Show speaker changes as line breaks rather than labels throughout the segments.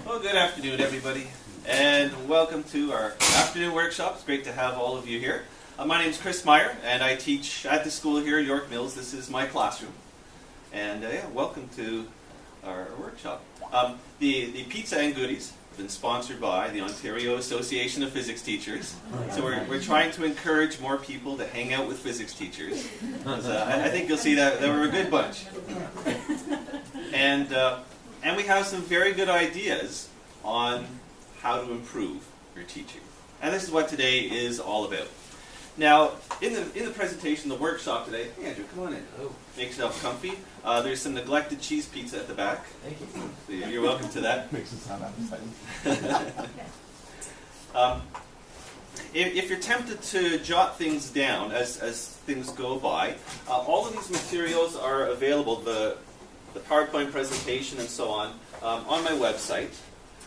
Well, good afternoon, everybody, and welcome to our afternoon workshop. It's great to have all of you here. My name is Chris Meyer, and I teach at the school here at York Mills. This is my classroom. And welcome to our workshop. The pizza and goodies have been sponsored by the Ontario Association of Physics Teachers. So we're trying to encourage more people to hang out with physics teachers. I think you'll see that we're a good bunch. And we have some very good ideas on how to improve your teaching. And this is what today is all about. Now, in the presentation, the workshop today, hey Andrew, come on in. Make yourself comfy. There's some neglected cheese pizza at the back.
Thank you.
So you're welcome to that.
Makes it sound appetizing.
If you're tempted to jot things down as things go by, all of these materials are available, the PowerPoint presentation and so on my website.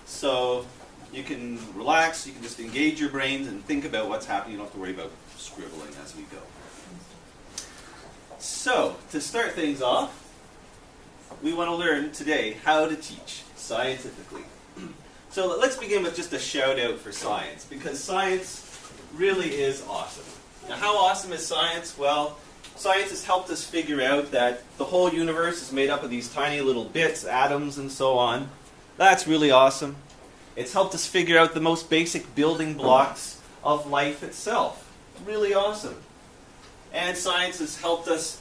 So you can relax, you can just engage your brains and think about what's happening. You don't have to worry about scribbling as we go. So, to start things off, we want to learn today how to teach scientifically. So let's begin with just a shout out for science, because science really is awesome. Now, how awesome is science? Well, science has helped us figure out that the whole universe is made up of these tiny little bits, atoms, and so on. That's really awesome. It's helped us figure out the most basic building blocks of life itself. Really awesome. And science has helped us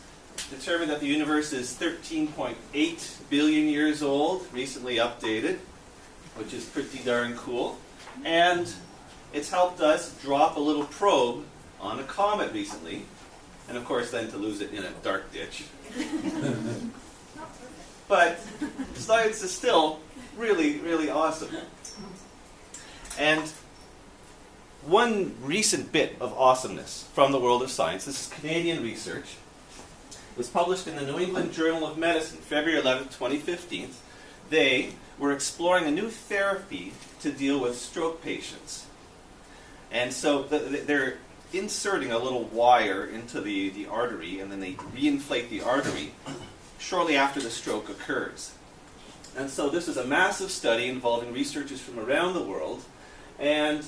determine that the universe is 13.8 billion years old, recently updated, which is pretty darn cool. And it's helped us drop a little probe on a comet recently, and of course then to lose it in a dark ditch. But science is still really, really awesome. And one recent bit of awesomeness from the world of science, this is Canadian research, was published in the New England Journal of Medicine, February 11, 2015. They were exploring a new therapy to deal with stroke patients. And so they're inserting a little wire into the artery, and then they reinflate the artery shortly after the stroke occurs. And so this is a massive study involving researchers from around the world, and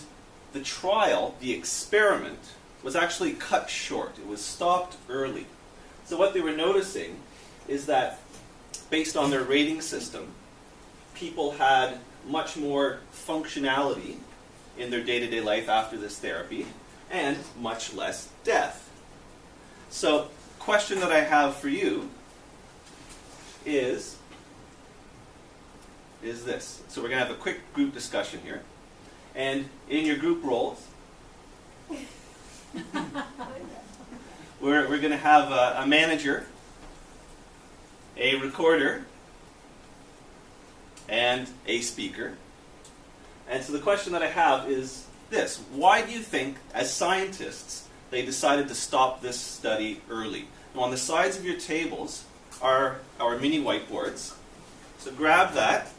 the trial, the experiment, was actually cut short. It was stopped early. So what they were noticing is that, based on their rating system, people had much more functionality in their day-to-day life after this therapy, and much less death. So, question that I have for you is this. So we're going to have a quick group discussion here. And in your group roles, we're going to have a manager, a recorder, and a speaker. And so the question that I have is this. Why do you think, as scientists, they decided to stop this study early? Now, on the sides of your tables are our mini whiteboards. So grab that.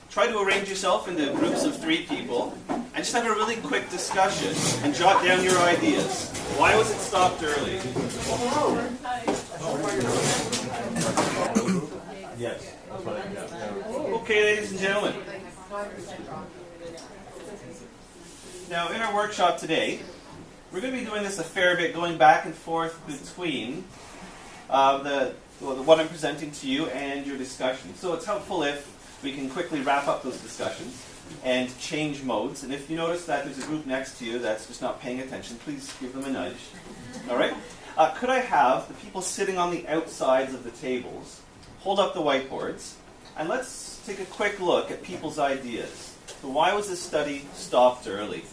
Try to arrange yourself into groups of 3 people and just have a really quick discussion and jot down your ideas. Why was it stopped early?
Yes, that's what I got.
Okay, ladies and gentlemen. Now, in our workshop today, we're going to be doing this a fair bit, going back and forth between what I'm presenting to you and your discussion. So it's helpful if we can quickly wrap up those discussions and change modes. And if you notice that there's a group next to you that's just not paying attention, please give them a nudge. All right? Could I have the people sitting on the outsides of the tables hold up the whiteboards, and let's take a quick look at people's ideas. So why was this study stopped early?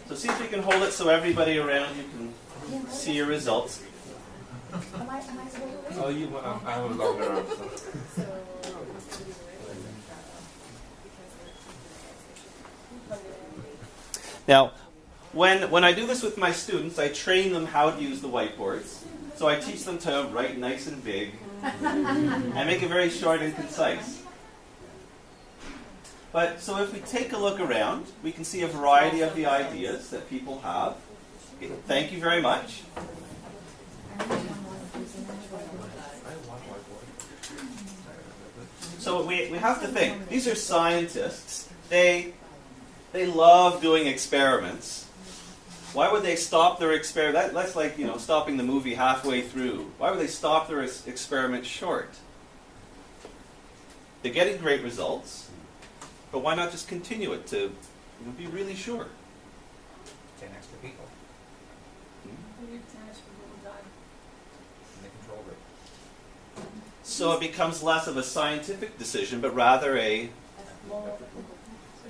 So see if you can hold it so everybody around you can see your results.
Oh, I have a longer arm.
Now, when I do this with my students, I train them how to use the whiteboards. So I teach them to write nice and big and make it very short and concise. But so if we take a look around, we can see a variety of the ideas that people have. Okay, thank you very much. So we have to think. These are scientists. They love doing experiments. Why would they stop their experiment? That's like, stopping the movie halfway through. Why would they stop their experiment short? They're getting great results, but why not just continue it to be really sure?
10 extra people.
So it becomes less of a scientific decision, but rather a...
But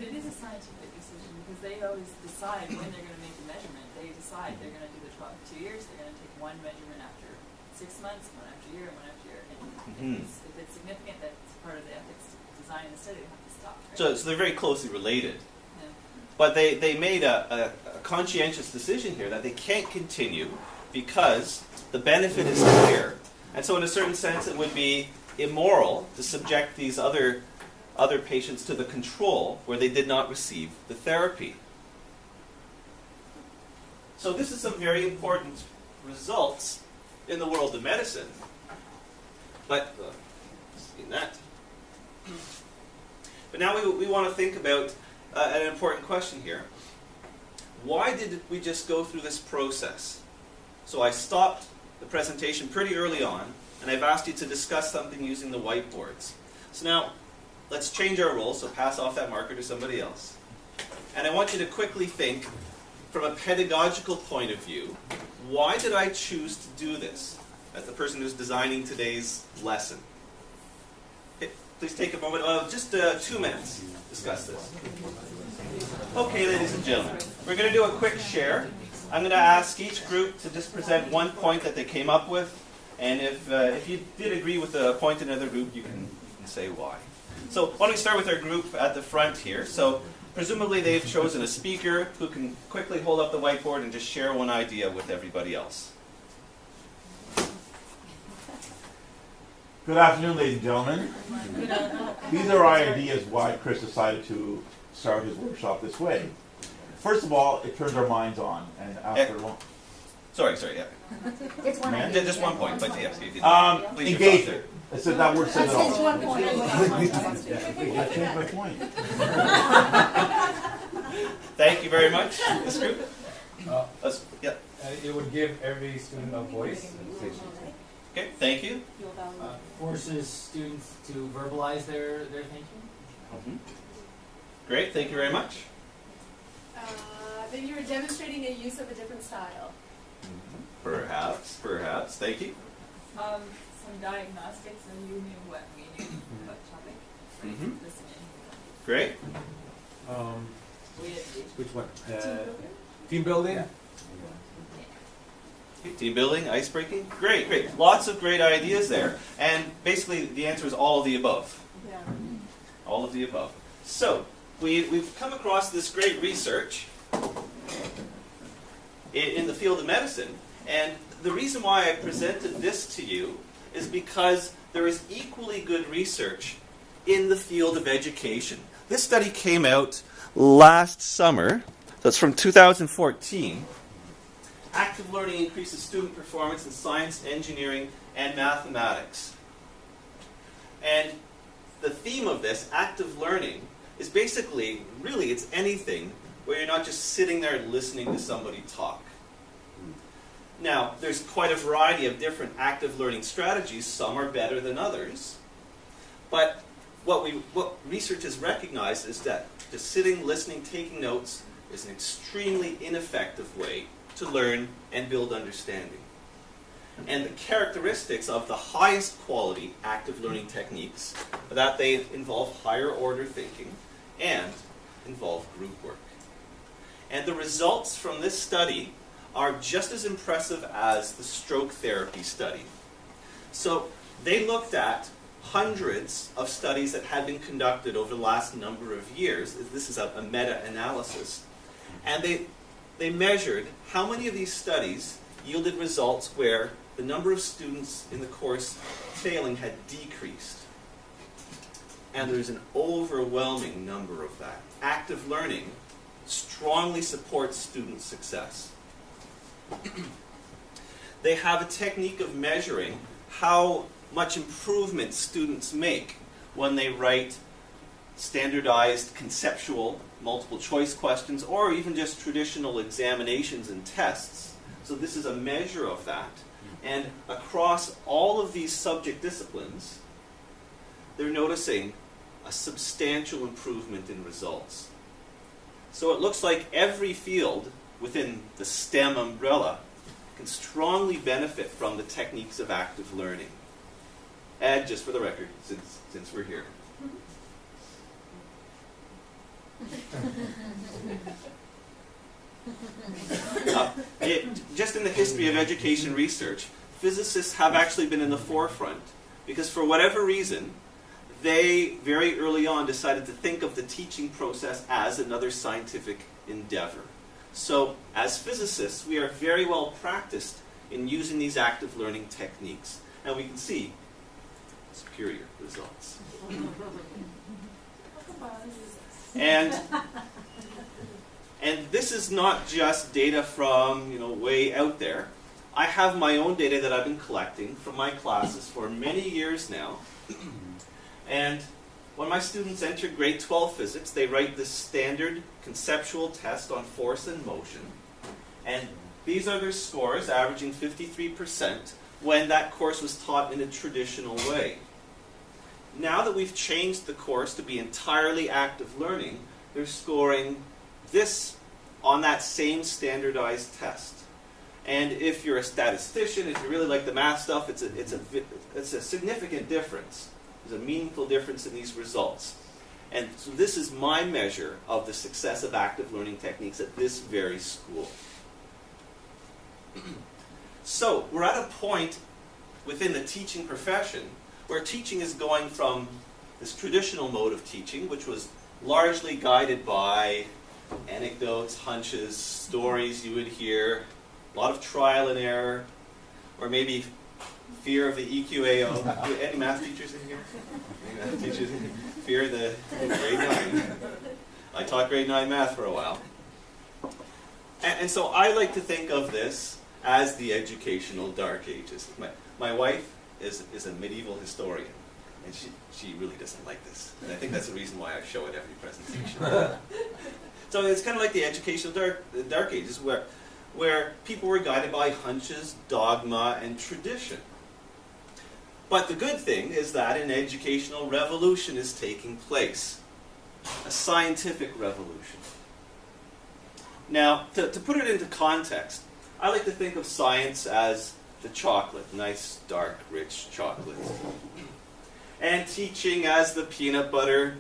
it is a scientific decision because they always decide when they're going to make the measurement. They decide they're going to do the 2 years, they're going to take one measurement after 6 months, one after a year, and one after a year. And if it's significant that it's part of the ethics design of the study, they have to stop. Right? So
they're very closely related.
Yeah.
But they made a conscientious decision here that they can't continue because the benefit is clear. And so in a certain sense, it would be immoral to subject these other patients to the control where they did not receive the therapy. So this is some very important results in the world of medicine. But, seen that. But now we want to think about an important question here. Why did we just go through this process? So I stopped the presentation pretty early on, and I've asked you to discuss something using the whiteboards. So now, let's change our roles, so pass off that marker to somebody else. And I want you to quickly think, from a pedagogical point of view, why did I choose to do this? As the person who's designing today's lesson. Okay, please take a moment, just 2 minutes, discuss this. Okay, ladies and gentlemen, we're going to do a quick share. I'm going to ask each group to just present one point that they came up with, and if you did agree with the point in another group, you can say why. So why don't we start with our group at the front here. So presumably they've chosen a speaker who can quickly hold up the whiteboard and just share one idea with everybody else.
Good afternoon, ladies and gentlemen. These are our ideas why Chris decided to start his workshop this way. First of all, it turns our minds on, and after long...
Sorry, yeah.
It's one idea.
Just one point, but yes, you did.
Engagement. I said that word said it all.
It's one point.
I changed my point.
Thank you very much, this group.
It would give every student a voice.
Okay, thank you.
Forces students to verbalize their thinking.
Great, thank you very much.
Then you were demonstrating a use of a different style.
Perhaps. Thank you.
Some diagnostics, and you knew what we knew about the topic. Right? Listening.
Great.
Which one? Team building?
Team building, ice breaking. Great. Lots of great ideas there. And basically the answer is all of the above.
Yeah.
All of the above. So, we've come across this great research in the field of medicine. And the reason why I presented this to you is because there is equally good research in the field of education. This study came out last summer. That's from 2014. Active learning increases student performance in science, engineering, and mathematics. And the theme of this, active learning, is basically, really, it's anything where you're not just sitting there listening to somebody talk. Now, there's quite a variety of different active learning strategies. Some are better than others. But what research has recognized is that just sitting, listening, taking notes is an extremely ineffective way to learn and build understanding. And the characteristics of the highest quality active learning techniques are that they involve higher order thinking and involve group work. And the results from this study are just as impressive as the stroke therapy study. So they looked at hundreds of studies that had been conducted over the last number of years. This is a meta-analysis. And they measured how many of these studies yielded results where the number of students in the course failing had decreased. And there's an overwhelming number of that. Active learning strongly supports student success. They have a technique of measuring how much improvement students make when they write standardized conceptual multiple choice questions or even just traditional examinations and tests. So this is a measure of that. And across all of these subject disciplines, they're noticing a substantial improvement in results. So it looks like every field within the STEM umbrella can strongly benefit from the techniques of active learning. And just for the record, since we're here. Just in the history of education research, physicists have actually been in the forefront because for whatever reason, they very early on decided to think of the teaching process as another scientific endeavor. So as physicists, we are very well practiced in using these active learning techniques, and we can see superior results. And this is not just data from way out there. I have my own data that I've been collecting from my classes for many years now. And when my students enter grade 12 physics, they write this standard conceptual test on force and motion. And these are their scores, averaging 53%, when that course was taught in a traditional way. Now that we've changed the course to be entirely active learning, they're scoring this on that same standardized test. And if you're a statistician, if you really like the math stuff, it's a significant difference. There's a meaningful difference in these results. And so this is my measure of the success of active learning techniques at this very school. So we're at a point within the teaching profession where teaching is going from this traditional mode of teaching, which was largely guided by anecdotes, hunches, stories you would hear, a lot of trial and error, or maybe fear of the EQAO. Any math teachers in here? Any math teachers in here? Fear of the grade 9. I taught grade 9 math for a while. And so I like to think of this as the educational dark ages. My wife is a medieval historian, and she really doesn't like this. And I think that's the reason why I show it every presentation. So it's kind of like the educational dark ages where people were guided by hunches, dogma, and tradition. But the good thing is that an educational revolution is taking place, a scientific revolution. Now, to put it into context, I like to think of science as the chocolate, nice, dark, rich chocolate. And teaching as the peanut butter,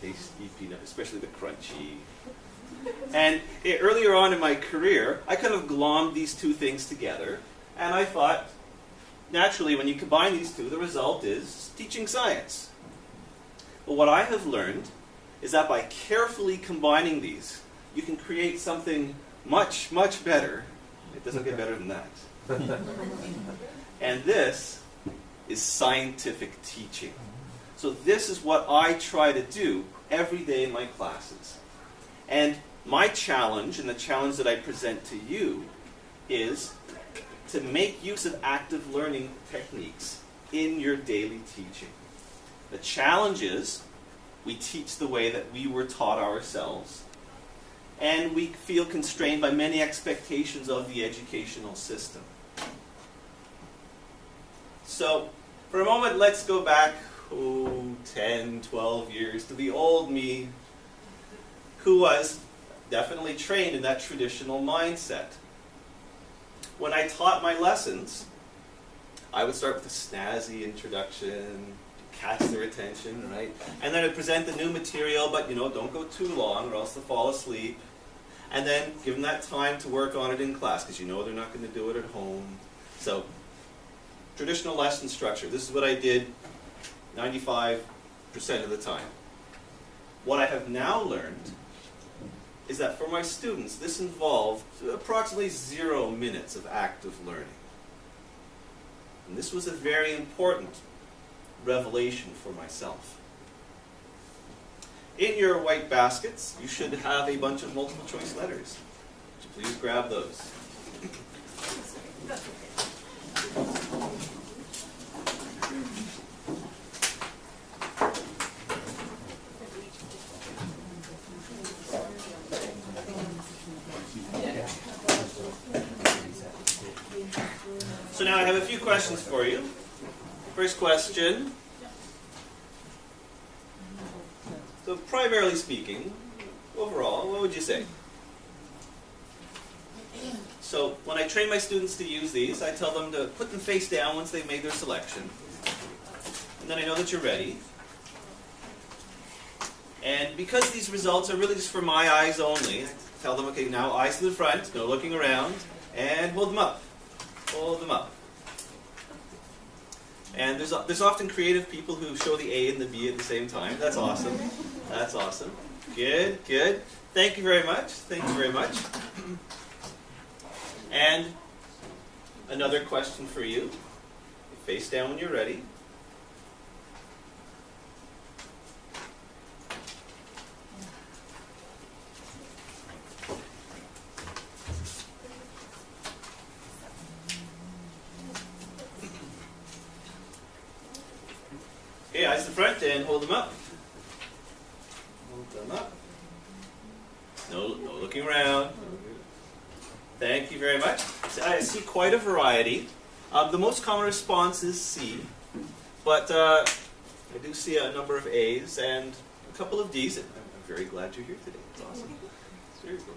tasty peanut, especially the crunchy. And earlier on in my career, I kind of glommed these two things together, and I thought, naturally, when you combine these two, the result is teaching science. But what I have learned is that by carefully combining these, you can create something much, much better. It doesn't get better than that. And this is scientific teaching. So this is what I try to do every day in my classes. And my challenge, and the challenge that I present to you, is to make use of active learning techniques in your daily teaching. The challenge is we teach the way that we were taught ourselves, and we feel constrained by many expectations of the educational system. So, for a moment, let's go back 10, 12 years to the old me, who was definitely trained in that traditional mindset. When I taught my lessons, I would start with a snazzy introduction, catch their attention, right? And then I'd present the new material, but don't go too long or else they'll fall asleep. And then give them that time to work on it in class, because they're not going to do it at home. So, traditional lesson structure. This is what I did 95% of the time. What I have now learned is that for my students, this involved approximately 0 minutes of active learning. And this was a very important revelation for myself. In your white baskets, you should have a bunch of multiple choice letters. Would you please grab those? So now I have a few questions for you. First question. So primarily speaking, overall, what would you say? So when I train my students to use these, I tell them to put them face down once they've made their selection. And then I know that you're ready. And because these results are really just for my eyes only, I tell them, okay, now eyes to the front, no looking around, and hold them up. Hold them up. And there's often creative people who show the A and the B at the same time. That's awesome. That's awesome. Good, good. Thank you very much. Thank you very much. And another question for you. Face down when you're ready. Okay, eyes to the front and hold them up. Hold them up. No looking around. Thank you very much. So I see quite a variety. The most common response is C, but I do see a number of A's and a couple of D's. I'm very glad you're here today. It's awesome. It's very cool.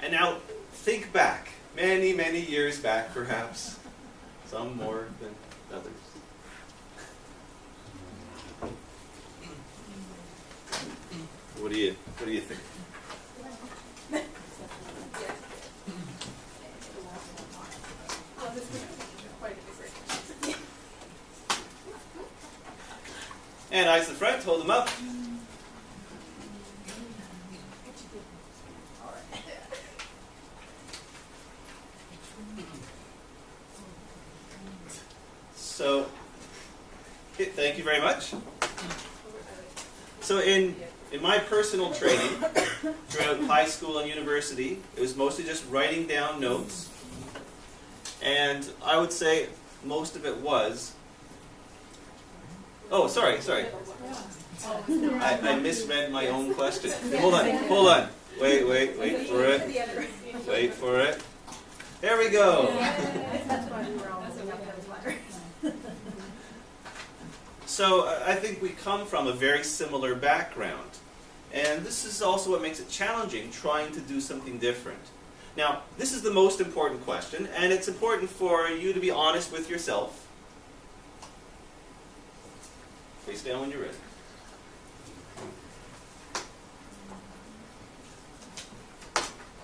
And now think back, many, many years back perhaps, some more than others. What do you think?
Well, this is quite a different.
And eyes to the front, hold them up. So, thank you very much. So in my personal training throughout high school and university, it was mostly just writing down notes. And I would say most of it was... Oh, sorry. I misread my own question. Hold on. Wait for it. Wait for it. There we go. So I think we come from a very similar background. And this is also what makes it challenging, trying to do something different. Now, this is the most important question, and it's important for you to be honest with yourself. Face down when you're ready.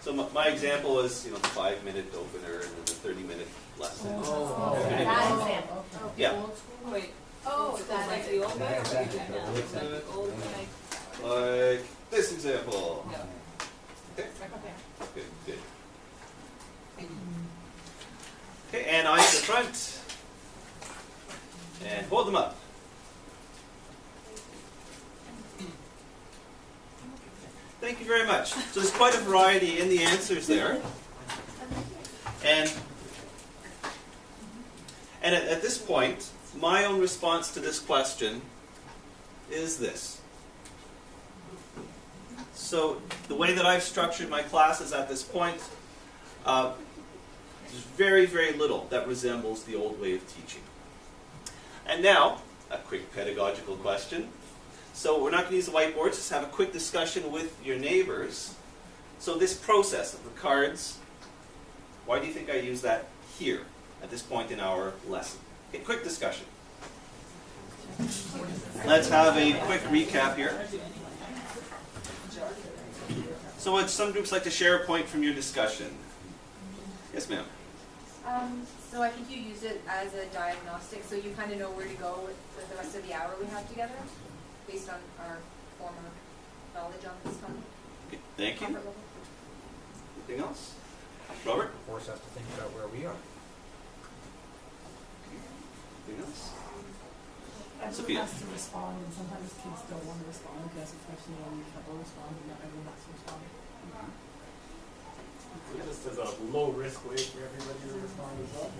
So my example was, the 5-minute opener and then the 30-minute lesson.
That example.
Yeah.
Wait.
Oh, that
Like the old way?
Yeah,
Yeah. Like the old way.
Like this example.
Yeah.
Okay.
Okay.
Good. Okay, and eyes to the front. And hold them up. Thank you very much. So there's quite a variety in the answers there. And at this point, my own response to this question is this. So the way that I've structured my classes at this point, there's very, very little that resembles the old way of teaching. And now, a quick pedagogical question. So we're not going to use the whiteboard, just have a quick discussion with your neighbors. So this process of the cards, why do you think I use that here, at this point in our lesson? Okay, quick discussion. Let's have a quick recap here. So would some groups like to share a point from your discussion? Yes, ma'am.
So I think you use it as a diagnostic, so you kind of know where to go with the rest of the hour we have together, based on our former knowledge on this topic.
Okay, thank you.
Comfort level.
Anything else? Robert?
Force us to think about where we are.
Anything else?
Everyone
Sophia.
has to respond, and sometimes kids don't want to respond because, especially when a couple respond, and not everyone has to respond.
Just as a low-risk way for everybody to respond as well.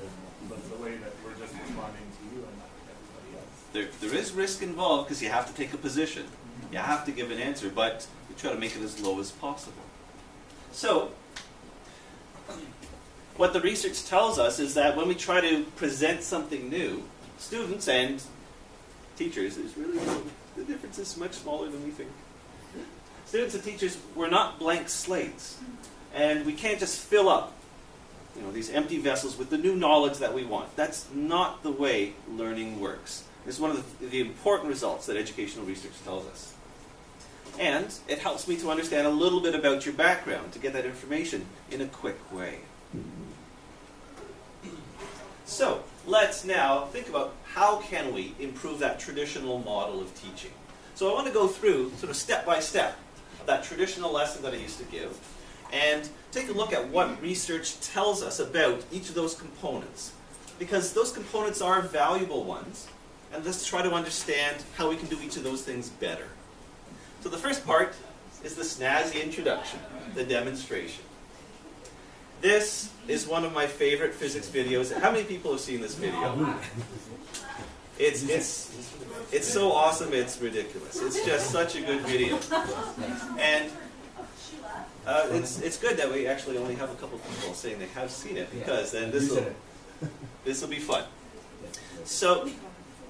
But the way that we're just responding to you and not everybody else.
There is risk involved because you have to take a position. You have to give an answer, but we try to make it as low as possible. So, what the research tells us is that when we try to present something new, students and teachers, the difference is much smaller than we think. Students and teachers, we're not blank slates. And we can't just fill up these empty vessels with the new knowledge that we want. That's not the way learning works. It's one of the important results that educational research tells us. And it helps me to understand a little bit about your background, to get that information in a quick way. So, let's now think about how can we improve that traditional model of teaching. So I want to go through, sort of step by step, that traditional lesson that I used to give, and take a look at what research tells us about each of those components. Because those components are valuable ones, and let's try to understand how we can do each of those things better. So the first part is the snazzy introduction, the demonstration. This is one of my favorite physics videos. How many people have seen this video? It's so awesome, it's ridiculous. It's just such a good video. And it's good that we actually only have a couple people saying they have seen it, because then this will be fun. So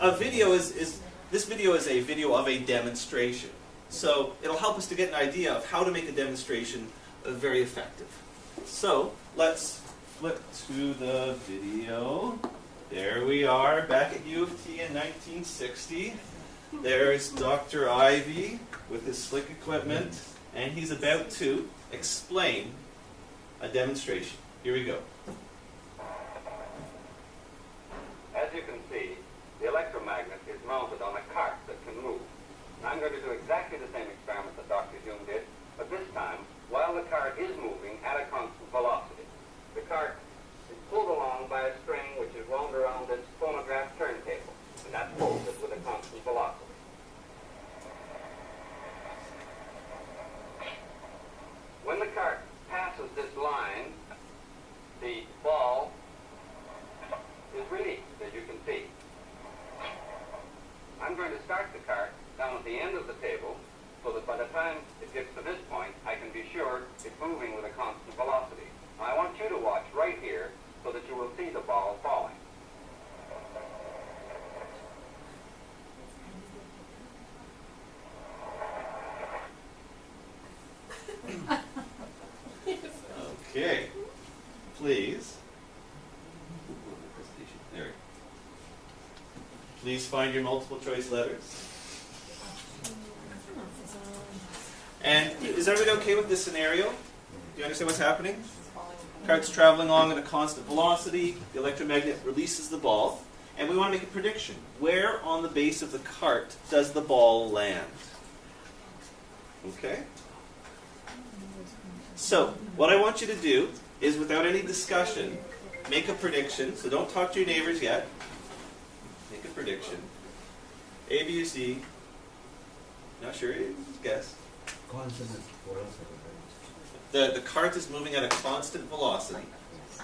this video is a video of a demonstration. So it'll help us to get an idea of how to make a demonstration very effective. So let's flip to the video. There we are, back at U of T in 1960. There's Dr. Ivy with his slick equipment, and he's about to explain a demonstration. Here we go.
As you can see, the electromagnet is mounted on a cart that can move. I'm going to do exactly the same experiment that Dr. Hume did, but this time, while the cart is moving at a constant velocity. The cart is pulled along by a string which is wound around this phonograph turntable, and that's pulled with a constant velocity. When the cart passes this line, the ball is released, as you can see. I'm going to start the cart down at the end of the table, so that by the time it gets to this point, I can be sure it's moving with a constant velocity. Now, I want you to watch right here so that you will see the ball falling.
Okay. Please. There. Please find your multiple choice letters. And is everybody okay with this scenario? Do you understand what's happening? Cart's traveling along at a constant velocity. The electromagnet releases the ball. And we want to make a prediction. Where on the base of the cart does the ball land? Okay? So, what I want you to do is, without any discussion, make a prediction. So don't talk to your neighbors yet. Make a prediction. A, B, or C. Not sure. Guess. The cart is moving at a constant velocity.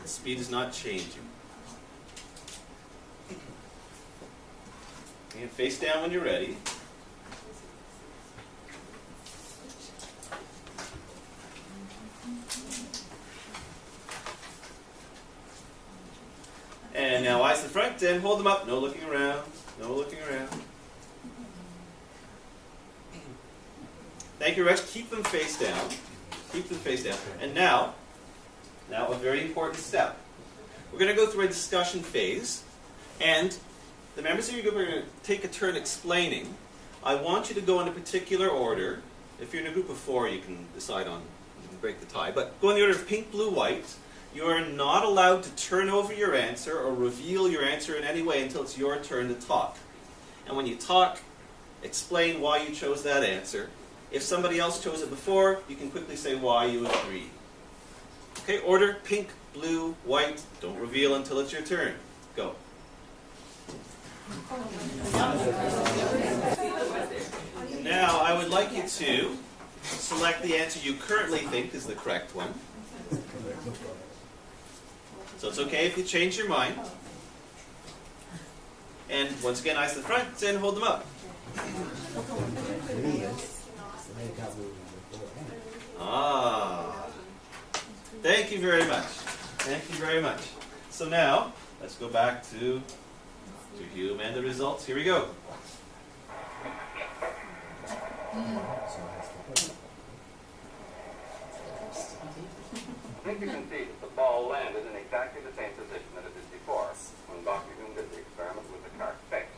The speed is not changing. And face down when you're ready. And now eyes to the front and hold them up. No looking around. No looking around. Thank you, Rex. Keep them face down. Keep them face down. And now a very important step. We're going to go through a discussion phase, and the members of your group are going to take a turn explaining. I want you to go in a particular order. If you're in a group of 4, you can decide on, you can break the tie, but go in the order of pink, blue, white. You are not allowed to turn over your answer or reveal your answer in any way until it's your turn to talk. And when you talk, explain why you chose that answer. If somebody else chose it before, you can quickly say why you agree. Okay, order pink, blue, white. Don't reveal until it's your turn. Go. Now, I would like you to select the answer you currently think is the correct one. So it's okay if you change your mind. And once again, eyes to the front and hold them up. Ah. Thank you very much. Thank you very much. So now, let's go back to Hume and the results. Here we go.
I think you can see that the ball landed in exactly the same position that it did before, when Dr. Hume did the experiment with the cart fixed.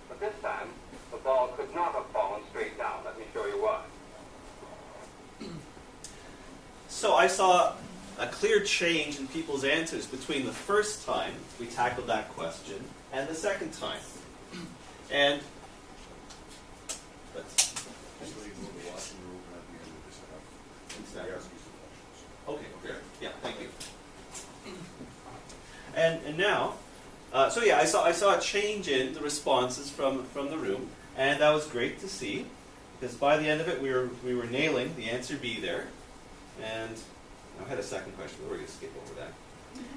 But this time, the ball could not have fallen straight down. Let me show you why.
So I saw a clear change in people's answers between the first time we tackled that question and the second time. And let's okay, yeah, thank you. And now, so yeah, I saw a change in the responses from the room, and that was great to see, because by the end of it, we were nailing the answer B there, and I had a second question, but we're going to skip over that.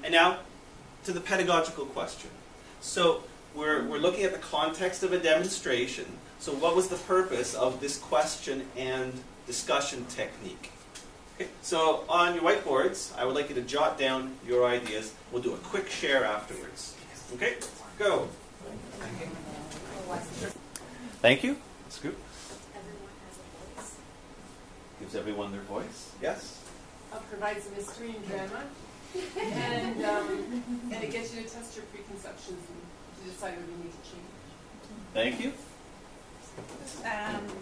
And now to the pedagogical question. So we're looking at the context of a demonstration. So what was the purpose of this question and discussion technique? Okay, so on your whiteboards, I would like you to jot down your ideas. We'll do a quick share afterwards. Okay, go. Thank you. Scoop.
Everyone has a voice.
Gives everyone their voice. Yes?
Provides mystery and drama, and it gets you to test your preconceptions and to decide what you need to change.
Thank you.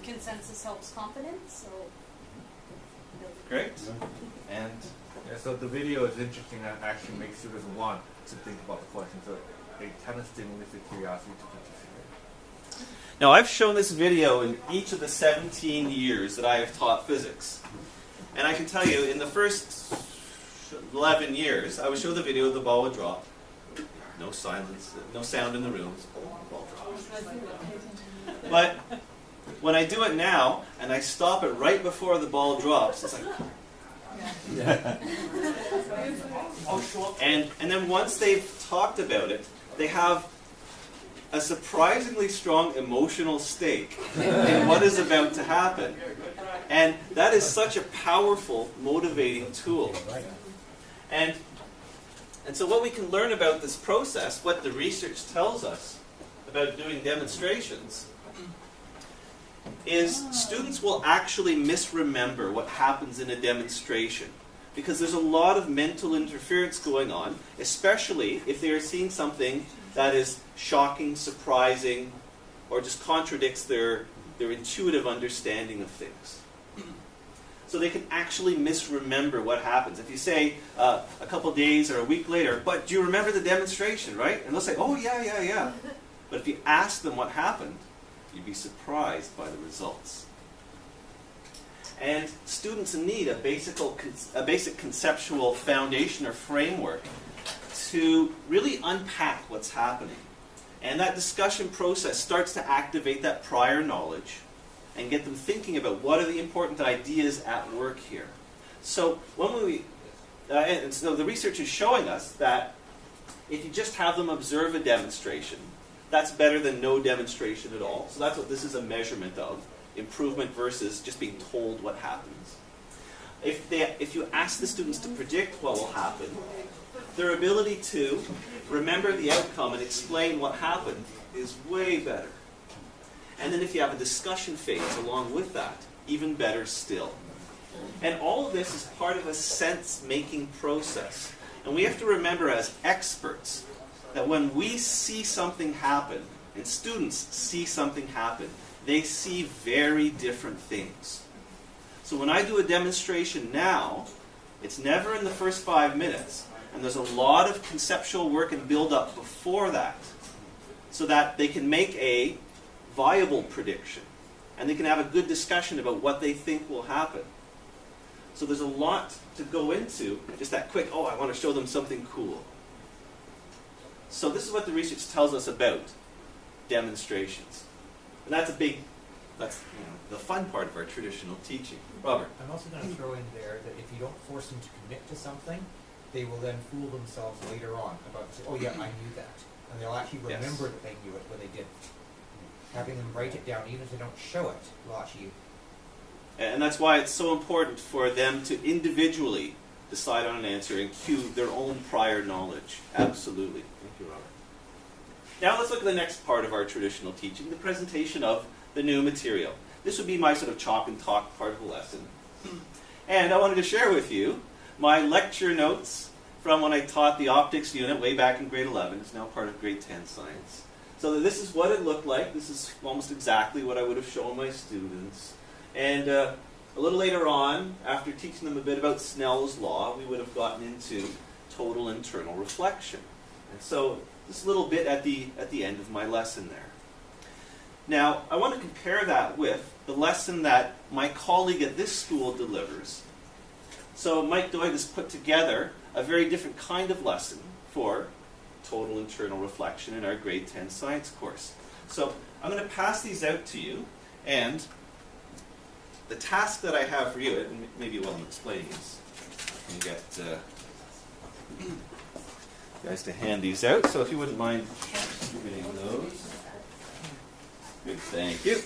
Consensus helps confidence, so.
Great. And
Yeah, so the video is interesting and actually makes students want to think about the question. So it kind of stimulates the curiosity to participate.
now I've shown this video in each of the 17 years that I have taught physics. And I can tell you, in the first 11 years, I would show the video, the ball would drop. No silence, no sound in the room. Ball drops. But when I do it now, and I stop it right before the ball drops, it's like... And then once they've talked about it, they have a surprisingly strong emotional stake in what is about to happen. And that is such a powerful, motivating tool. And so what we can learn about this process, what the research tells us about doing demonstrations, is students will actually misremember what happens in a demonstration. Because there's a lot of mental interference going on, especially if they are seeing something that is shocking, surprising, or just contradicts their intuitive understanding of things. So they can actually misremember what happens. If you say a couple days or a week later, but do you remember the demonstration, right? And they'll say, oh, yeah. But if you ask them what happened, you'd be surprised by the results. And students need a basic conceptual foundation or framework to really unpack what's happening. And that discussion process starts to activate that prior knowledge and get them thinking about what are the important ideas at work here. So so the research is showing us that if you just have them observe a demonstration, that's better than no demonstration at all. So that's what this is a measurement of, improvement versus just being told what happens. If you ask the students to predict what will happen, their ability to remember the outcome and explain what happened is way better. And then if you have a discussion phase along with that, even better still. And all of this is part of a sense-making process. And we have to remember as experts that when we see something happen, and students see something happen, they see very different things. So when I do a demonstration now, it's never in the first 5 minutes. And there's a lot of conceptual work and build-up before that, so that they can make a viable prediction. And they can have a good discussion about what they think will happen. So there's a lot to go into just that quick, oh, I want to show them something cool. So this is what the research tells us about demonstrations. And that's the fun part of our traditional teaching. Robert?
I'm also going to throw in there that if you don't force them to commit to something, they will then fool themselves later on about, oh yeah, I knew that. And they'll actually remember that they knew it when they didn't. Having them write it down, even if they don't show it, will actually...
And that's why it's so important for them to individually decide on an answer and cue their own prior knowledge. Absolutely. Thank you, Robert. Now let's look at the next part of our traditional teaching, the presentation of the new material. This would be my sort of chalk and talk part of the lesson. And I wanted to share with you my lecture notes from when I taught the optics unit way back in grade 11. It's now part of grade 10 science. So this is what it looked like. This is almost exactly what I would have shown my students. And a little later on, after teaching them a bit about Snell's law, we would have gotten into total internal reflection. And so this little bit at the end of my lesson there. Now, I want to compare that with the lesson that my colleague at this school delivers. So Mike Doig has put together a very different kind of lesson for total internal reflection in our grade 10 science course. So I'm going to pass these out to you, and the task that I have for you, and maybe while I'm explaining this, I can get you guys to hand these out. So if you wouldn't mind distributing those. Good, thank you.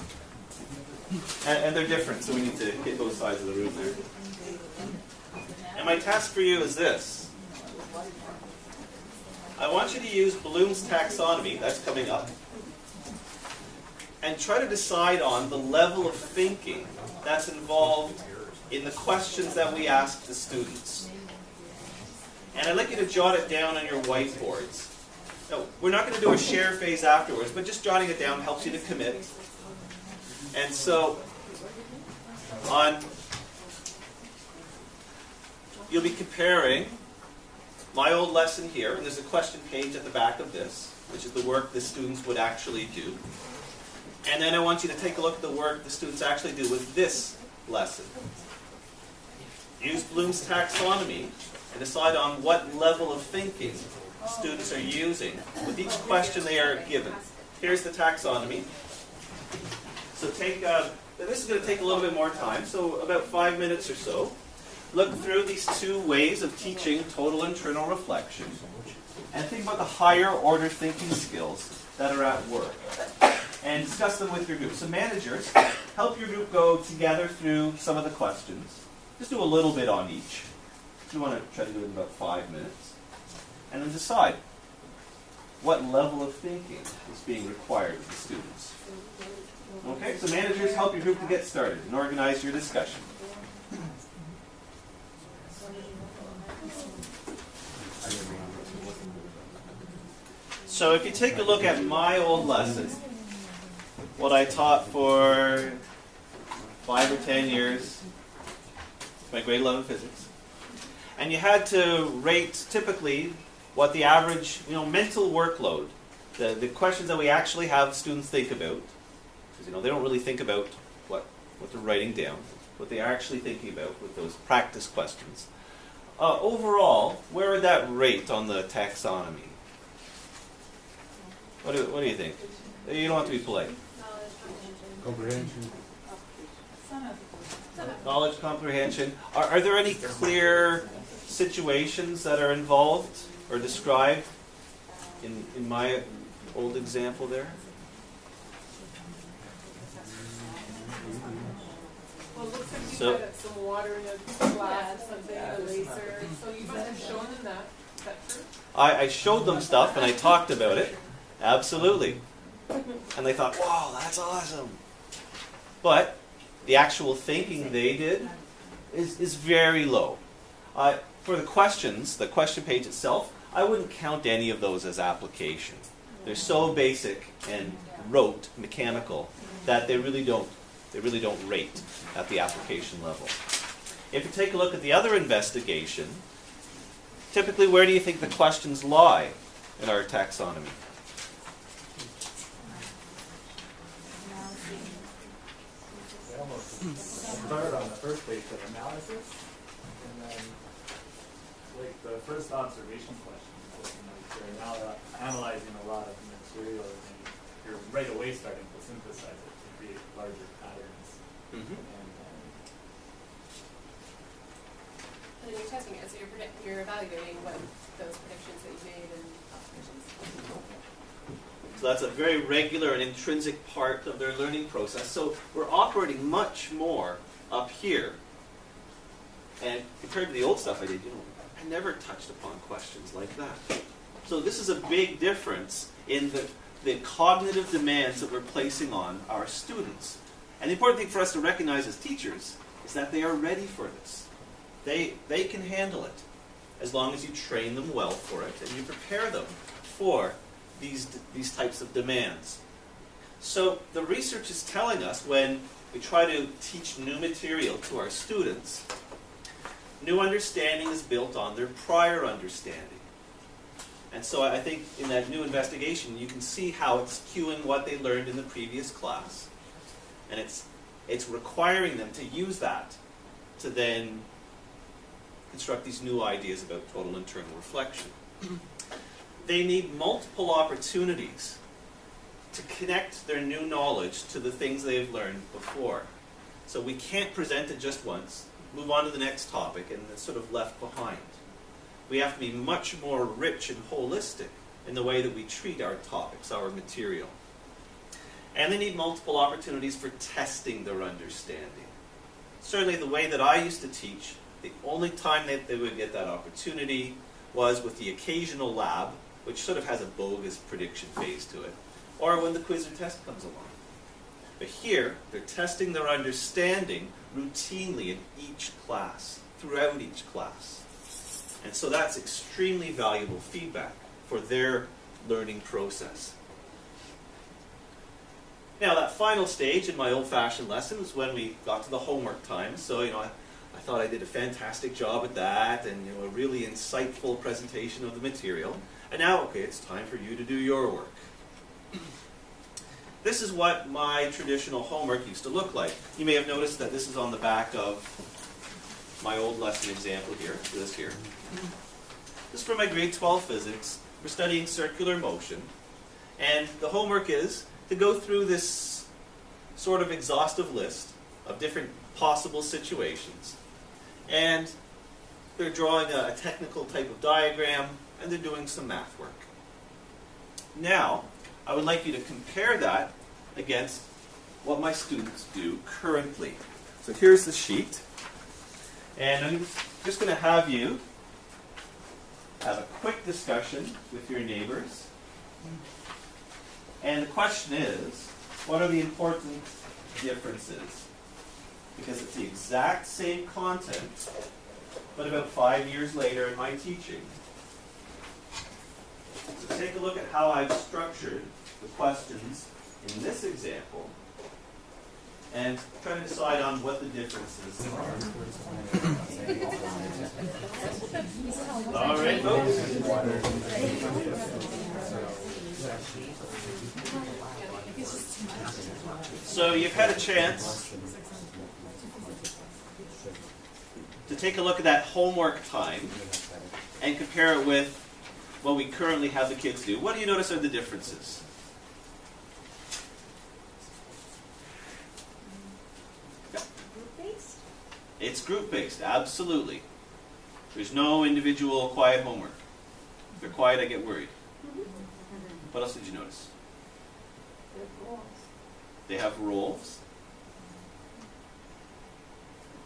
And they're different, so we need to hit both sides of the room there. And my task for you is this. I want you to use Bloom's taxonomy, that's coming up, and try to decide on the level of thinking that's involved in the questions that we ask the students. And I'd like you to jot it down on your whiteboards. Now, we're not going to do a share phase afterwards, but just jotting it down helps you to commit. And so, you'll be comparing my old lesson here, and there's a question page at the back of this, which is the work the students would actually do. And then I want you to take a look at the work the students actually do with this lesson. Use Bloom's taxonomy and decide on what level of thinking students are using with each question they are given. Here's the taxonomy. So this is going to take a little bit more time, so about 5 minutes or so. Look through these two ways of teaching total internal reflection and think about the higher order thinking skills that are at work and discuss them with your group. So managers, help your group go together through some of the questions. Just do a little bit on each. You want to try to do it in about 5 minutes. And then decide what level of thinking is being required of the students. Okay, so managers, help your group to get started and organize your discussion. So if you take a look at my old lesson, what I taught for 5 or 10 years, my grade 11 physics, and you had to rate typically what the average, mental workload, the questions that we actually have students think about, because they don't really think about what they're writing down, what they are actually thinking about with those practice questions. Overall, where would that rate on the taxonomy? What do you think? You don't have to be polite.
Comprehension.
Knowledge, comprehension. Are there any clear situations that are involved or described in my old example there?
Well, it looks like you had some water in a glass or something, a laser. So you must have shown them that. Is that true?
I showed them stuff and I talked about it. Absolutely. And they thought, wow, that's awesome. But the actual thinking they did is very low. For the questions, the question page itself, I wouldn't count any of those as application. They're so basic and rote, mechanical, that they really don't rate at the application level. If you take a look at the other investigation, typically where do you think the questions lie in our taxonomy?
They almost start on the first page of analysis, and then like the first observation questions, you're now analyzing a lot of material, and you're right away starting to synthesize it to create larger patterns.
And then you're testing it, so you're evaluating what those predictions that you made and observations.
So that's a very regular and intrinsic part of their learning process. So we're operating much more up here And compared to the old stuff I did, I never touched upon questions like that. So this is a big difference in the cognitive demands that we're placing on our students. And the important thing for us to recognize as teachers is that they are ready for this. They can handle it as long as you train them well for it and you prepare them for these types of demands. So the research is telling us when we try to teach new material to our students, new understanding is built on their prior understanding. And so I think in that new investigation, you can see how it's cueing what they learned in the previous class. And it's requiring them to use that to then construct these new ideas about total internal reflection. They need multiple opportunities to connect their new knowledge to the things they've learned before. So we can't present it just once, move on to the next topic, and it's sort of left behind. We have to be much more rich and holistic in the way that we treat our topics, our material. And they need multiple opportunities for testing their understanding. Certainly the way that I used to teach, the only time that they would get that opportunity was with the occasional lab, which sort of has a bogus prediction phase to it, or when the quiz or test comes along. But here, they're testing their understanding routinely in each class, throughout each class. And so that's extremely valuable feedback for their learning process. Now, that final stage in my old-fashioned lesson was when we got to the homework time. So, I thought I did a fantastic job at that, and a really insightful presentation of the material. And now, okay, it's time for you to do your work. This is what my traditional homework used to look like. You may have noticed that this is on the back of my old lesson example here, this here. This is for my grade 12 physics. We're studying circular motion. And the homework is to go through this sort of exhaustive list of different possible situations. And they're drawing a technical type of diagram, and they're doing some math work. Now, I would like you to compare that against what my students do currently. So here's the sheet. And I'm just going to have you have a quick discussion with your neighbors. And the question is, what are the important differences? Because it's the exact same content, but about 5 years later in my teaching. So take a look at how I've structured the questions in this example and try to decide on what the differences are. All right, folks. So you've had a chance to take a look at that homework time and compare it with what we currently have the kids do. What do you notice are the differences?
Group-based?
It's group-based, absolutely. There's no individual quiet homework. If they're quiet, I get worried. What else did you notice? They have roles.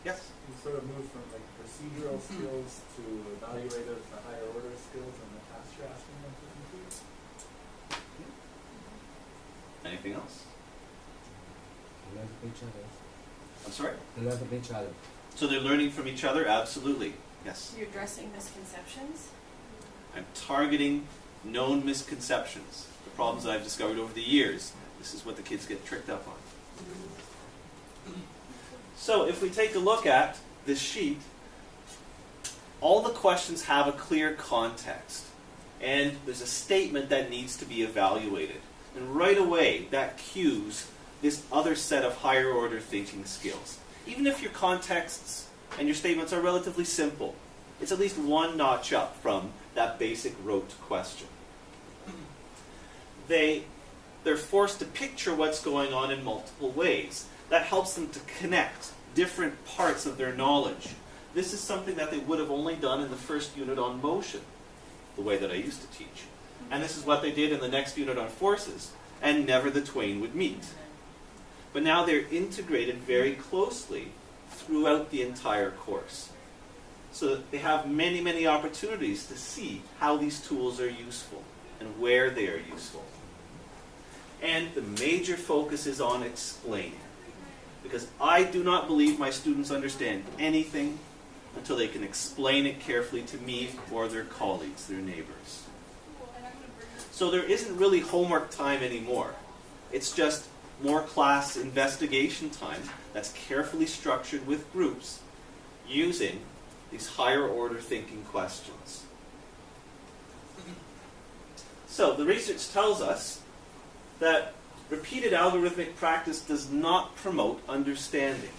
Yes?
You sort of move from like procedural skills to evaluative, the higher order skills, and the task you're asking them to complete.
Anything else?
Learn from each other.
I'm sorry?
They learn from each other.
So they're learning from each other? Absolutely. Yes.
You're addressing misconceptions?
I'm targeting known misconceptions, the problems that I've discovered over the years. This is what the kids get tricked up on. So if we take a look at this sheet, all the questions have a clear context. And there's a statement that needs to be evaluated. And right away, that cues this other set of higher order thinking skills. Even if your contexts and your statements are relatively simple, it's at least one notch up from that basic rote question. They're forced to picture what's going on in multiple ways. That helps them to connect different parts of their knowledge. This is something that they would have only done in the first unit on motion, the way that I used to teach. And this is what they did in the next unit on forces, and never the twain would meet. But now they're integrated very closely throughout the entire course. so that they have many, many opportunities to see how these tools are useful and where they are useful. And the major focus is on explaining. Because I do not believe my students understand anything until they can explain it carefully to me or their colleagues, their neighbors. So there isn't really homework time anymore. It's just more class investigation time that's carefully structured with groups using these higher order thinking questions. So the research tells us that repeated algorithmic practice does not promote understanding.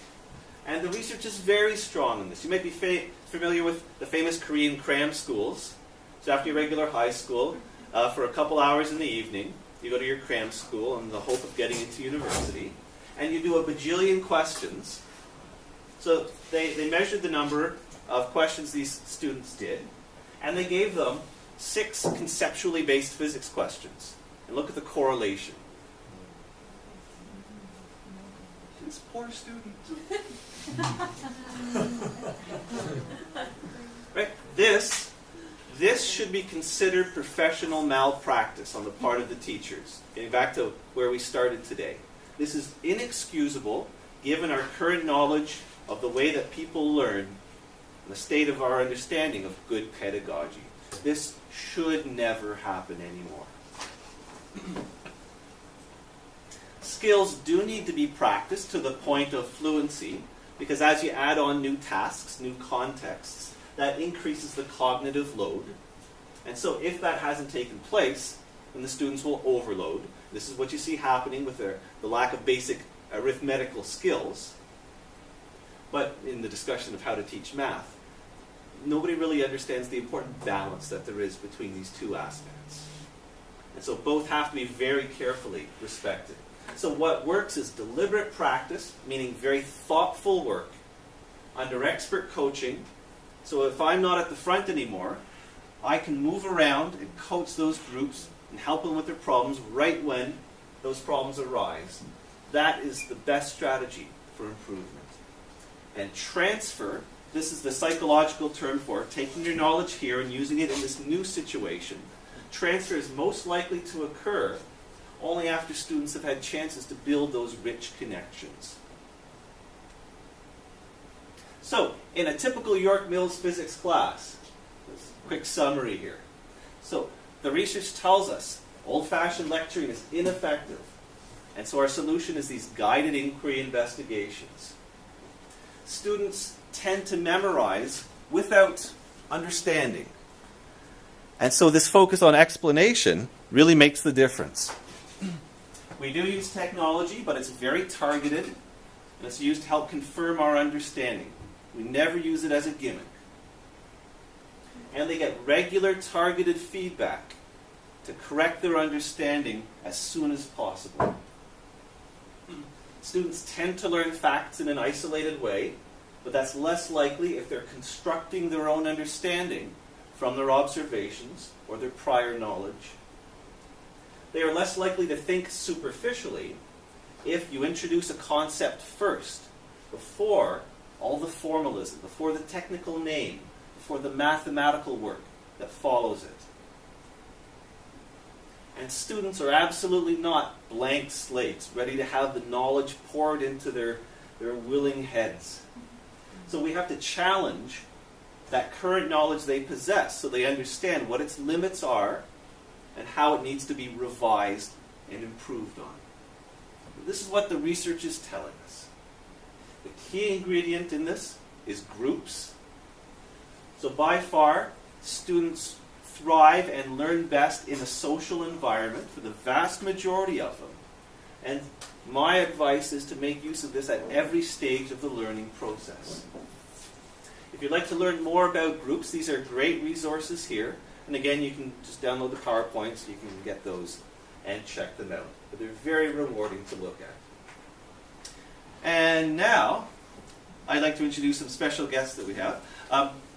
And the research is very strong in this. You might be familiar with the famous Korean cram schools. So after your regular high school, for a couple hours in the evening, you go to your cram school in the hope of getting into university, and you do a bajillion questions. So they measured the number of questions these students did, and they gave them 6 conceptually based physics questions. And look at the correlation. This poor student. Right? This should be considered professional malpractice on the part of the teachers. Getting back to where we started today. This is inexcusable given our current knowledge of the way that people learn and the state of our understanding of good pedagogy. This should never happen anymore. Skills do need to be practiced to the point of fluency, because as you add on new tasks, new contexts, that increases the cognitive load. And so if that hasn't taken place, then the students will overload. This is what you see happening with the lack of basic arithmetical skills. But in the discussion of how to teach math, nobody really understands the important balance that there is between these two aspects. And so both have to be very carefully respected. So what works is deliberate practice, meaning very thoughtful work under expert coaching. So if I'm not at the front anymore, I can move around and coach those groups and help them with their problems right when those problems arise. That is the best strategy for improvement. And transfer, this is the psychological term for taking your knowledge here and using it in this new situation. Transfer is most likely to occur only after students have had chances to build those rich connections. So, in a typical York Mills physics class, quick summary here. So, the research tells us old-fashioned lecturing is ineffective. And so our solution is these guided inquiry investigations. Students tend to memorize without understanding. And so this focus on explanation really makes the difference. We do use technology, but it's very targeted, and it's used to help confirm our understanding. We never use it as a gimmick. And they get regular targeted feedback to correct their understanding as soon as possible. Students tend to learn facts in an isolated way, but that's less likely if they're constructing their own understanding from their observations or their prior knowledge. They are less likely to think superficially if you introduce a concept first, before all the formalism, before the technical name, before the mathematical work that follows it. And students are absolutely not blank slates, ready to have the knowledge poured into their willing heads. So we have to challenge that current knowledge they possess so they understand what its limits are and how it needs to be revised and improved on. This is what the research is telling us. The key ingredient in this is groups. So by far, students thrive and learn best in a social environment for the vast majority of them. And my advice is to make use of this at every stage of the learning process. If you'd like to learn more about groups, these are great resources here. And again, you can just download the PowerPoints, you can get those and check them out. But they're very rewarding to look at. And now, I'd like to introduce some special guests that we have.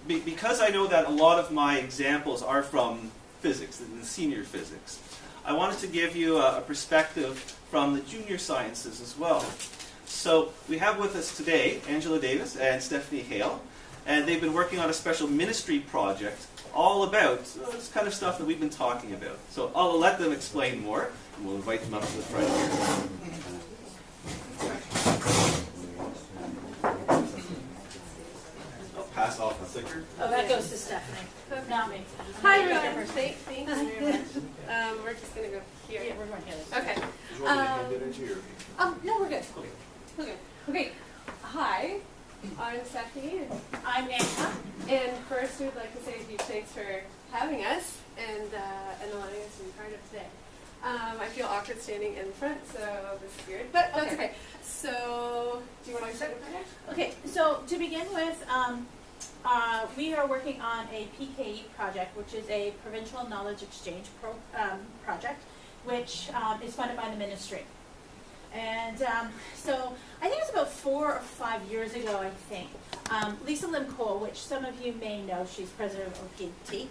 Because I know that a lot of my examples are from physics, the senior physics, I wanted to give you a perspective from the junior sciences as well. So we have with us today Angela Davis and Stephanie Hale. And they've been working on a special ministry project all about this kind of stuff that we've been talking about. So I'll let them explain more, and we'll invite them up to the front here. I'll pass off the clicker.
Oh, that goes to Stephanie, not me.
Hi, everyone. Thanks very much. We're just going to go here.
Yeah, we're going here.
Okay.
Do you want me to hand it into your?
No, we're good. We're good. Okay. Hi, I'm Stephanie, and
I'm Anna.
And first, we'd like to say a huge thanks for having us and allowing us to be part of today. I feel awkward standing in front, so this is weird, but that's okay. So, do you want to start?
Okay, so to begin with, we are working on a PKE project, which is a provincial knowledge exchange project, which is funded by the ministry. And so I think it was about 4 or 5 years ago, I think, Lisa Lim Cole, which some of you may know, she's president of OPT,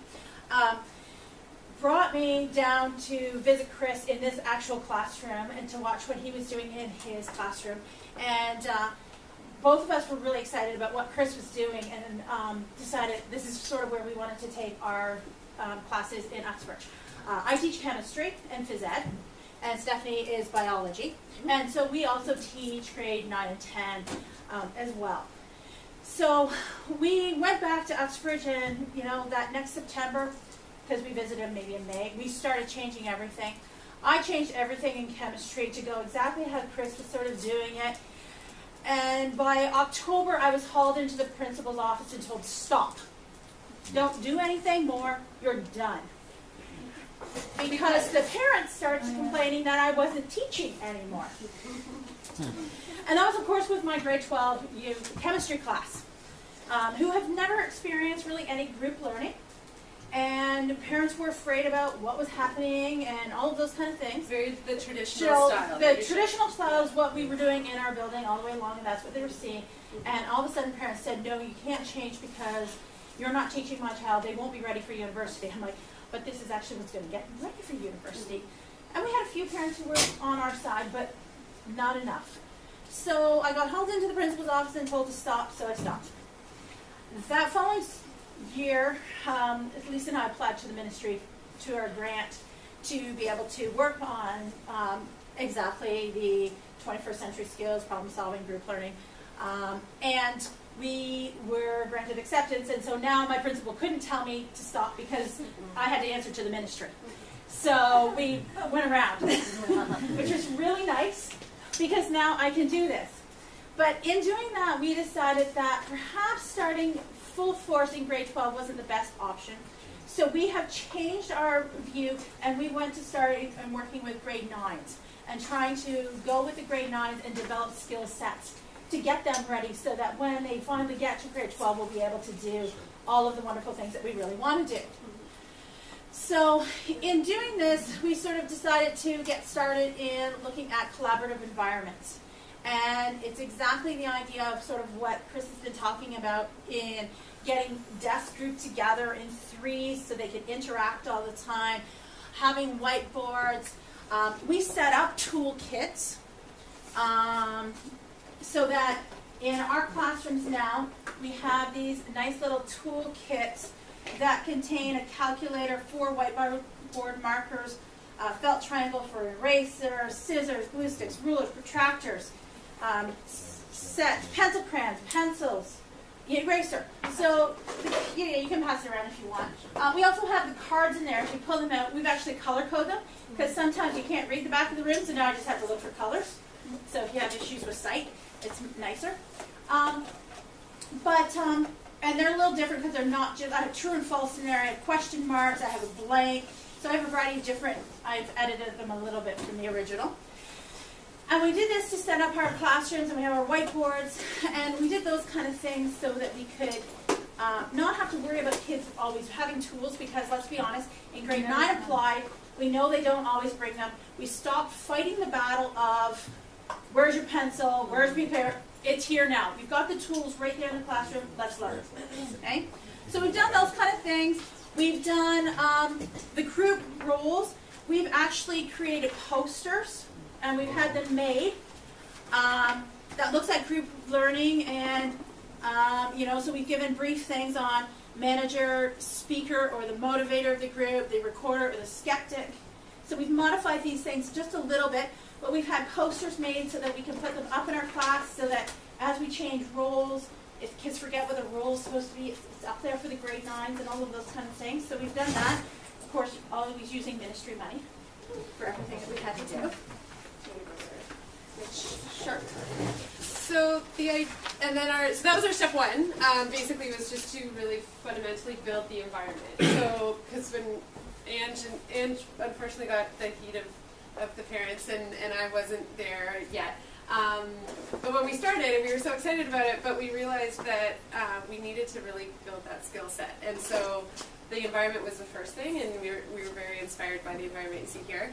brought me down to visit Chris in this actual classroom and to watch what he was doing in his classroom. And both of us were really excited about what Chris was doing and decided this is sort of where we wanted to take our classes in Uxbridge. I teach chemistry and phys ed, and Stephanie is biology. And so we also teach grade 9 and 10 as well. So we went back to Uxbridge, and that next September, because we visited maybe in May, we started changing everything. I changed everything in chemistry to go exactly how Chris was sort of doing it. And by October, I was hauled into the principal's office and told, stop. Don't do anything more. You're done. Because the parents started complaining that I wasn't teaching anymore. And that was, of course, with my grade 12 chemistry class, who have never experienced really any group learning. And parents were afraid about what was happening and all of those kind of things.
Very the traditional style.
The traditional style is what we were doing in our building all the way along, and that's what they were seeing. And all of a sudden, parents said, no, you can't change because you're not teaching my child. They won't be ready for university. I'm like, but this is actually what's going to get them ready for university. And we had a few parents who were on our side, but not enough. So I got hauled into the principal's office and told to stop, so I stopped. That following year, Lisa and I applied to the ministry to our grant to be able to work on exactly the 21st century skills, problem solving, group learning. And we were granted acceptance, and so now my principal couldn't tell me to stop because I had to answer to the ministry. So we went around, which was really nice because now I can do this. But in doing that, we decided that perhaps starting full force in grade 12 wasn't the best option. So we have changed our view, and we went to start and working with grade 9s and trying to go with the grade 9s and develop skill sets to get them ready so that when they finally get to grade 12, we'll be able to do all of the wonderful things that we really want to do. So in doing this, we sort of decided to get started in looking at collaborative environments. And it's exactly the idea of sort of what Chris has been talking about in getting desks grouped together in threes so they can interact all the time, having whiteboards. We set up toolkits so that in our classrooms now, we have these nice little toolkits that contain a calculator, 4 whiteboard markers, felt triangle for erasers, scissors, glue sticks, rulers, protractors, set pencil crayons, pencils, eraser. So yeah, you can pass it around if you want. We also have the cards in there. If you pull them out, we've actually color coded them because sometimes you can't read the back of the room, so now I just have to look for colors. So if you have issues with sight, it's nicer. And they're a little different because they're not just, I have true and false in there, I have question marks, I have a blank. So I have a variety of different, I've edited them a little bit from the original. And we did this to set up our classrooms, and we have our whiteboards, and we did those kind of things so that we could not have to worry about kids always having tools, because let's be honest, in grade 9 applied, we know they don't always bring them. We stopped fighting the battle of where's your pencil, where's your paper. It's here now. We've got the tools right there in the classroom. Let's learn. Okay? So we've done those kind of things. We've done the group roles. We've actually created posters, and we've had them made that looks like group learning, and So we've given brief things on manager, speaker, or the motivator of the group, the recorder, or the skeptic. So we've modified these things just a little bit, but we've had posters made so that we can put them up in our class so that as we change roles, if kids forget what the role is supposed to be, it's up there for the grade 9s and all of those kind of things. So we've done that. Of course, always using ministry money for everything that we had to do.
Sure. So so that was our step one. Basically, was just to really fundamentally build the environment. So because when Ange unfortunately got the heat of the parents, and I wasn't there yet. But when we started, and we were so excited about it, but we realized that we needed to really build that skill set. And so the environment was the first thing, and we were very inspired by the environment you see here.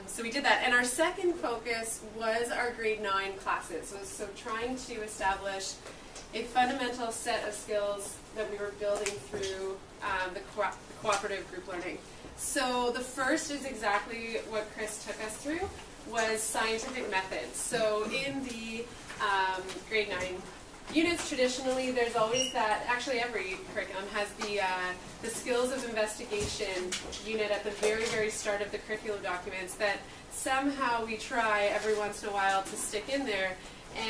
So we did that. And our second focus was our grade 9 classes. So trying to establish a fundamental set of skills that we were building through the cooperative group learning. So the first is exactly what Chris took us through, was scientific methods. So in the grade 9 units, traditionally there's always that, actually every curriculum has the skills of investigation unit at the very, very start of the curriculum documents that somehow we try every once in a while to stick in there.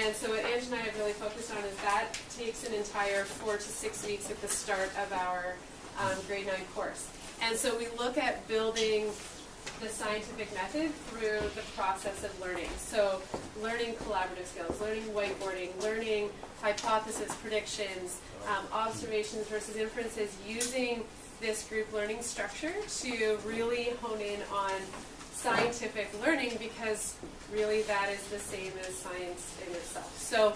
And so what Ange and I have really focused on is that takes an entire 4 to 6 weeks at the start of our grade 9 course. And so we look at building the scientific method through the process of learning. So learning collaborative skills, learning whiteboarding, learning hypothesis predictions, observations versus inferences, using this group learning structure to really hone in on scientific learning, because really that is the same as science in itself. So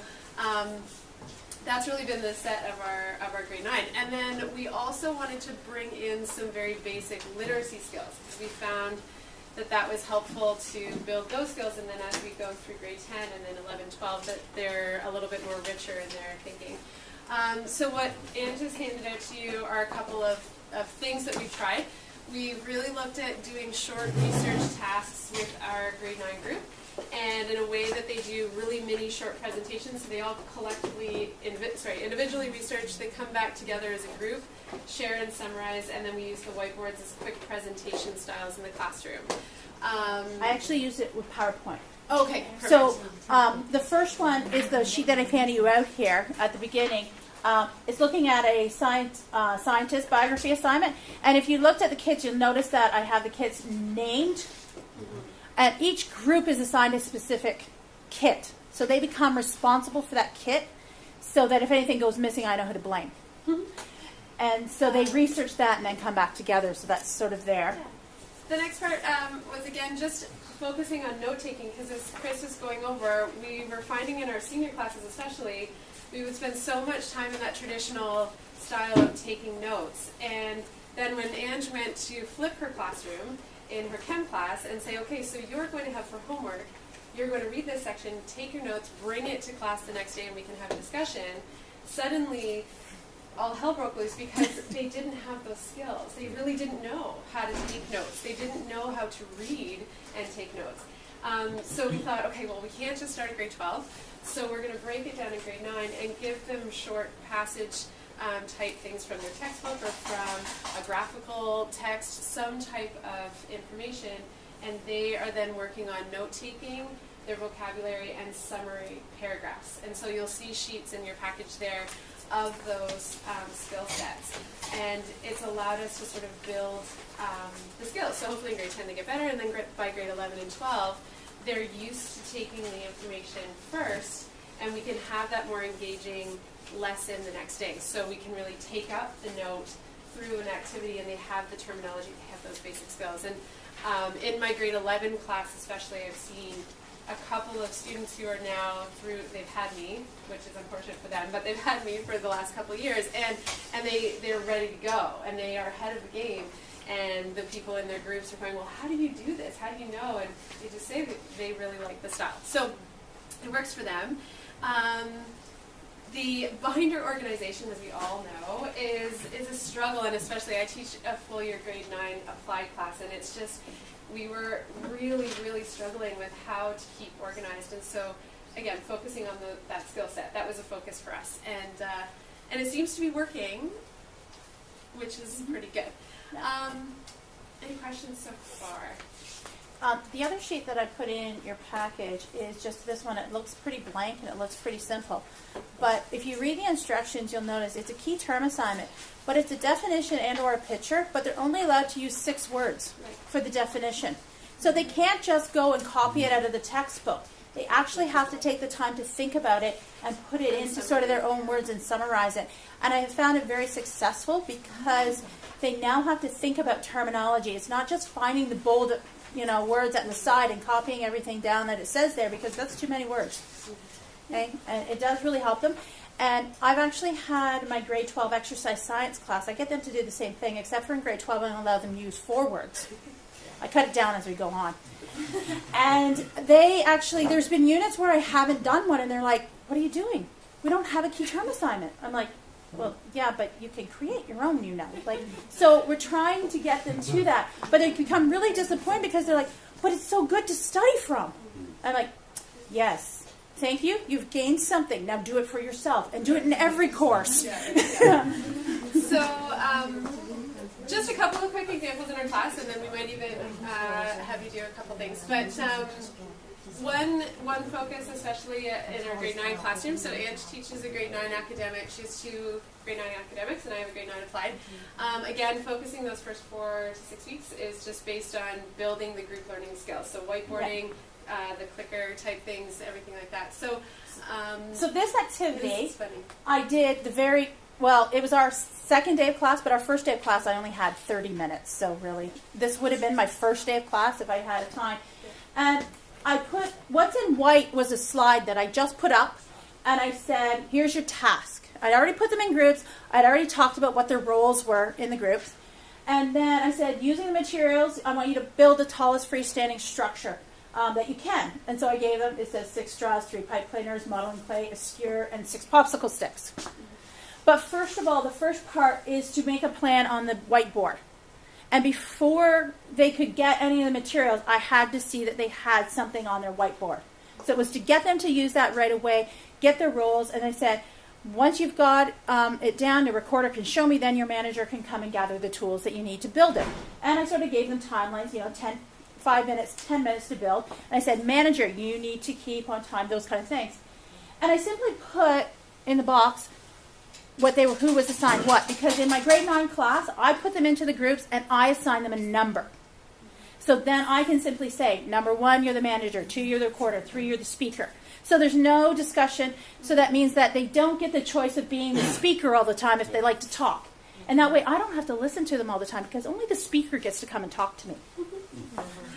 that's really been the set of our grade 9. And then we also wanted to bring in some very basic literacy skills, because we found that was helpful to build those skills, and then as we go through grade 10 and then 11, 12, that they're a little bit more richer in their thinking. So what Ange has handed out to you are a couple of things that we've tried. We really looked at doing short research tasks with our grade 9 group, and in a way that they do really mini short presentations. So they all collectively, individually research, they come back together as a group, share and summarize, and then we use the whiteboards as quick presentation styles in the classroom.
I actually use it with PowerPoint.
Okay, perfect.
So the first one is the sheet that I've handed you out here at the beginning. It's looking at a scientist biography assignment. And if you looked at the kids, you'll notice that I have the kids named. And each group is assigned a specific kit. So they become responsible for that kit, so that if anything goes missing, I know who to blame. And so they research that and then come back together. So that's sort of there.
The next part was, again, just focusing on note-taking, because as Chris was going over, we were finding in our senior classes especially, we would spend so much time in that traditional style of taking notes. And then when Ange went to flip her classroom in her chem class and say, okay, so you're going to have for homework, you're going to read this section, take your notes, bring it to class the next day, and we can have a discussion, suddenly all hell broke loose, because they didn't have those skills. They really didn't know how to take notes. They didn't know how to read and take notes. So we thought, okay, well, we can't just start at grade 12, so we're going to break it down in grade 9 and give them short passage type things from their textbook or from a graphical text, some type of information, and they are then working on note-taking, their vocabulary, and summary paragraphs. And so you'll see sheets in your package there of those skill sets. And it's allowed us to sort of build the skills. So hopefully in grade 10 they get better, and then by grade 11 and 12, they're used to taking the information first, and we can have that more engaging lesson the next day. So we can really take up the note through an activity, and they have the terminology, they have those basic skills. And in my grade 11 class especially, I've seen a couple of students who are now they've had me, which is unfortunate for them, but they've had me for the last couple of years, and they're ready to go, and they are ahead of the game. And the people in their groups are going, well, how do you do this? How do you know? And they just say that they really like the style. So it works for them. The binder organization, as we all know, is a struggle, and especially I teach a full year grade 9 applied class, and it's just, we were really, really struggling with how to keep organized. And so again, focusing on that skill set. That was a focus for us, and it seems to be working, which is pretty good. Any questions so far?
The other sheet that I put in your package is just this one. It looks pretty blank and it looks pretty simple. But if you read the instructions, you'll notice it's a key term assignment. But it's a definition and or a picture, but they're only allowed to use 6 words for the definition. So they can't just go and copy it out of the textbook. They actually have to take the time to think about it and put it into sort of their own words and summarize it. And I have found it very successful because they now have to think about terminology. It's not just finding the bold, words at the side and copying everything down that it says there, because that's too many words. Okay? And it does really help them. And I've actually had my grade 12 exercise science class. I get them to do the same thing, except for in grade 12 I allow them to use 4 words. I cut it down as we go on. And there's been units where I haven't done one, and they're like, what are you doing? We don't have a key term assignment. I'm like, well, yeah, but you can create your own, So we're trying to get them to that. But they become really disappointed because they're like, but it's so good to study from. I'm like, yes, thank you. You've gained something. Now do it for yourself, and do it in every course.
So, just a couple of quick examples in our class, and then we might even have you do a couple things. But one focus, especially in our grade 9 classroom, so Ange teaches a grade 9 academic. She has 2 grade 9 academics, and I have a grade 9 applied. Again, focusing those first 4 to 6 weeks is just based on building the group learning skills. So whiteboarding, the clicker type things, everything like that. So
this activity, I did it was our second day of class, but our first day of class I only had 30 minutes. So really, this would have been my first day of class if I had a time. And I put, what's in white was a slide that I just put up, and I said, here's your task. I'd already put them in groups. I'd already talked about what their roles were in the groups. And then I said, using the materials, I want you to build the tallest freestanding structure that you can. And so I gave them, it says 6 straws, 3 pipe cleaners, modeling clay, a skewer, and 6 popsicle sticks. But first of all, the first part is to make a plan on the whiteboard. And before they could get any of the materials, I had to see that they had something on their whiteboard. So it was to get them to use that right away, get their roles, and I said, once you've got it down, the recorder can show me, then your manager can come and gather the tools that you need to build it. And I sort of gave them timelines, 5 minutes, 10 minutes to build. And I said, manager, you need to keep on time, those kind of things. And I simply put in the box who was assigned what, because in my grade 9 class, I put them into the groups and I assigned them a number. So then I can simply say, number 1, you're the manager, 2, you're the recorder, 3, you're the speaker. So there's no discussion, so that means that they don't get the choice of being the speaker all the time if they like to talk. And that way I don't have to listen to them all the time, because only the speaker gets to come and talk to me.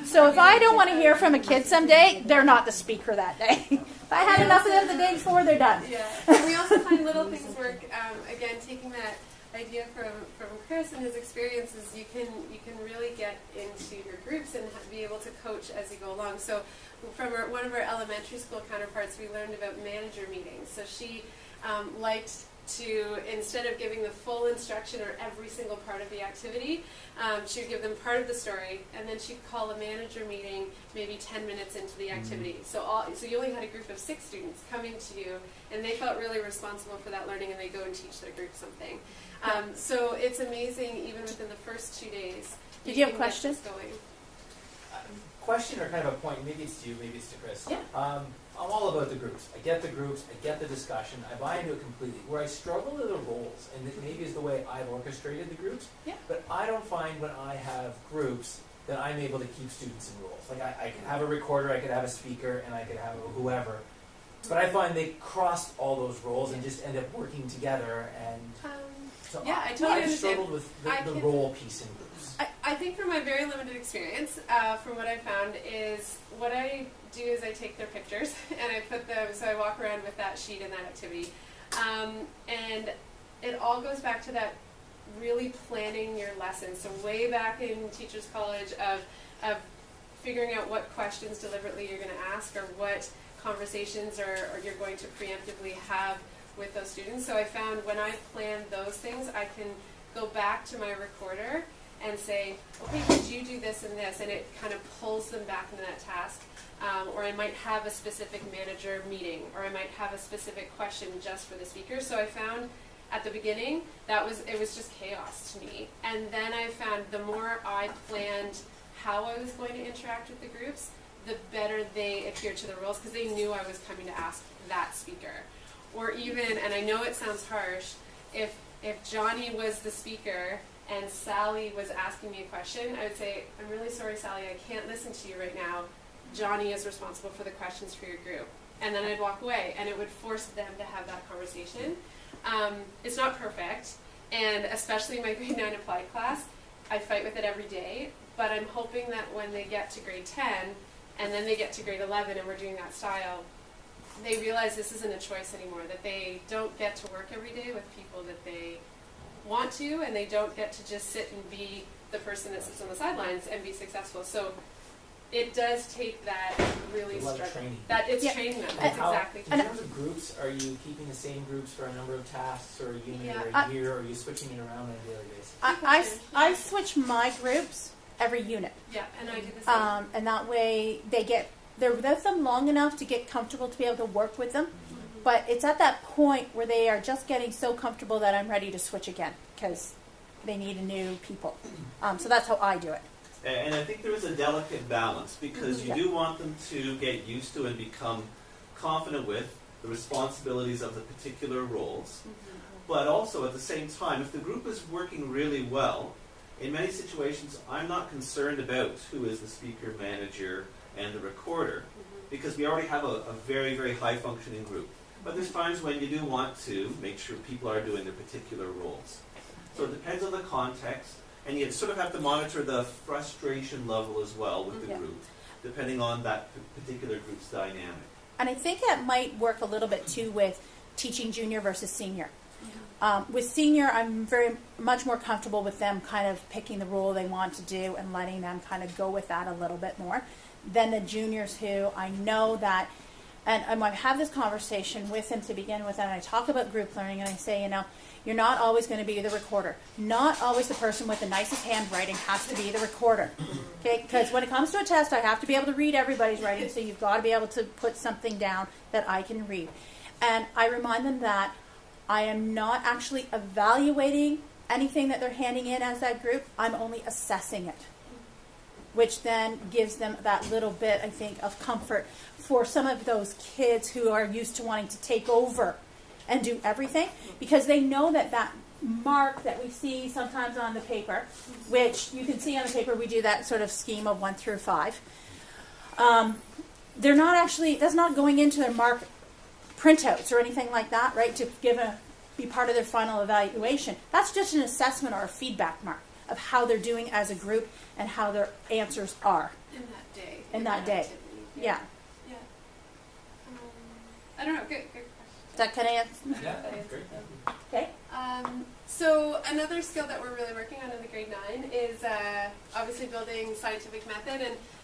So if I don't want to hear from a kid someday, they're not the speaker that day. If I had enough of them the day before, they're done.
Yeah, and we also find little things work. Again, taking that idea from Chris and his experiences, you can really get into your groups and be able to coach as you go along. So from one of our elementary school counterparts, we learned about manager meetings. So she liked to, instead of giving the full instruction or every single part of the activity, she would give them part of the story, and then she'd call a manager meeting maybe 10 minutes into the activity. So you only had a group of 6 students coming to you, and they felt really responsible for that learning, and they go and teach their group something. So it's amazing, even within the first 2 days.
Did you have a question?
Question or kind of a point, maybe it's to you, maybe it's to Chris.
Yeah.
I'm all about the groups. I get the groups, I get the discussion, I buy into it completely. Where I struggle are the roles, and it maybe is the way I've orchestrated the groups.
Yeah.
But I don't find when I have groups that I'm able to keep students in roles. Like I could have a recorder, I could have a speaker, and I could have whoever. But I find they cross all those roles and just end up working together. And so
yeah, I totally
I've struggled with the role piece in groups.
I think from my very limited experience, from what I found is what I do is I take their pictures and I put them, so I walk around with that sheet and that activity. And it all goes back to that really planning your lessons. So way back in Teachers College of figuring out what questions deliberately you're going to ask or what conversations or you're going to preemptively have with those students. So I found when I plan those things, I can go back to my recorder and say, okay, could you do this and this? And it kind of pulls them back into that task. Or I might have a specific manager meeting, or I might have a specific question just for the speaker. So I found at the beginning it was just chaos to me. And then I found the more I planned how I was going to interact with the groups, the better they adhered to the rules, because they knew I was coming to ask that speaker. Or even, and I know it sounds harsh, if Johnny was the speaker and Sally was asking me a question, I would say, I'm really sorry, Sally, I can't listen to you right now. Johnny is responsible for the questions for your group. And then I'd walk away, and it would force them to have that conversation. It's not perfect, and especially my grade 9 applied class, I fight with it every day, but I'm hoping that when they get to grade 10, and then they get to grade 11, and we're doing that style, they realize this isn't a choice anymore, that they don't get to work every day with people that they want to, and they don't get to just sit and be the person that sits on the sidelines and be successful. So it does take that really
A lot of
struggle.
training.
That it's
Yeah.
training them.
And
That's
how,
exactly.
in terms of groups, are you keeping the same groups for a number of tasks or a unit
Yeah,
or a year, or are you switching it around on a daily basis?
I switch my groups every unit.
Yeah, and I do the same.
And that way they're with them long enough to get comfortable to be able to work with them. But it's at that point where they are just getting so comfortable that I'm ready to switch again because they need a new people. So that's how I do it.
And I think there is a delicate balance because you do want them to get used to and become confident with the responsibilities of the particular roles. But also at the same time, if the group is working really well, in many situations I'm not concerned about who is the speaker, manager, and the recorder because we already have a very, very high functioning group. But there's times when you do want to make sure people are doing their particular roles. So it depends on the context. And you sort of have to monitor the frustration level as well with the group, depending on that particular group's dynamic.
And I think that might work a little bit too with teaching junior versus senior. With senior, I'm very much more comfortable with them kind of picking the role they want to do and letting them kind of go with that a little bit more than the juniors who I know that, and I have this conversation with them to begin with, and I talk about group learning, and I say, you're not always going to be the recorder. Not always the person with the nicest handwriting has to be the recorder. Okay? Because when it comes to a test, I have to be able to read everybody's writing, so you've got to be able to put something down that I can read. And I remind them that I am not actually evaluating anything that they're handing in as that group. I'm only assessing it, which then gives them that little bit, I think, of comfort for some of those kids who are used to wanting to take over and do everything, because they know that mark that we see sometimes on the paper, which you can see on the paper, we do that sort of scheme of 1 through 5. They're not actually, that's not going into their mark printouts or anything like that, right, to be part of their final evaluation. That's just an assessment or a feedback mark of how they're doing as a group and how their answers are.
In that day.
In that day.
activity.
Yeah.
Yeah. I don't know. Good question.
Does that kind of answer?
Yeah, that's great.
Okay.
So another skill that we're really working on in the grade 9 is obviously building scientific method,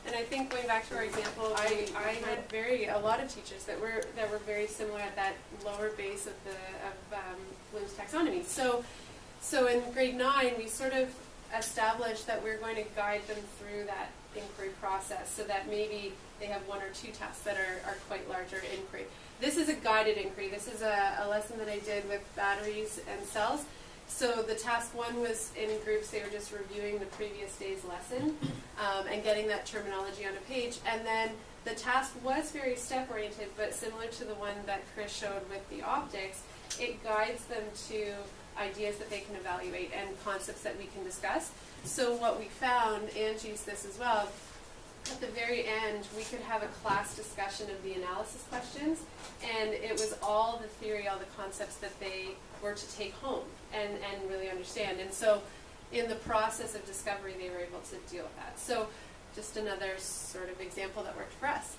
and I think going back to our example, I had a lot of teachers that were very similar at that lower base of Bloom's taxonomy. So in grade 9, we sort of established that we're going to guide them through that inquiry process, so that maybe they have 1 or 2 tasks that are quite larger inquiry. This is a guided inquiry. This is a lesson that I did with batteries and cells. So the task 1 was in groups. They were just reviewing the previous day's lesson and getting that terminology on a page. And then the task was very step-oriented, but similar to the one that Chris showed with the optics, it guides them to ideas that they can evaluate and concepts that we can discuss. So what we found, and used this as well, at the very end, we could have a class discussion of the analysis questions, and it was all the theory, all the concepts that they were to take home and really understand. And so in the process of discovery, they were able to deal with that. So just another sort of example that worked for us.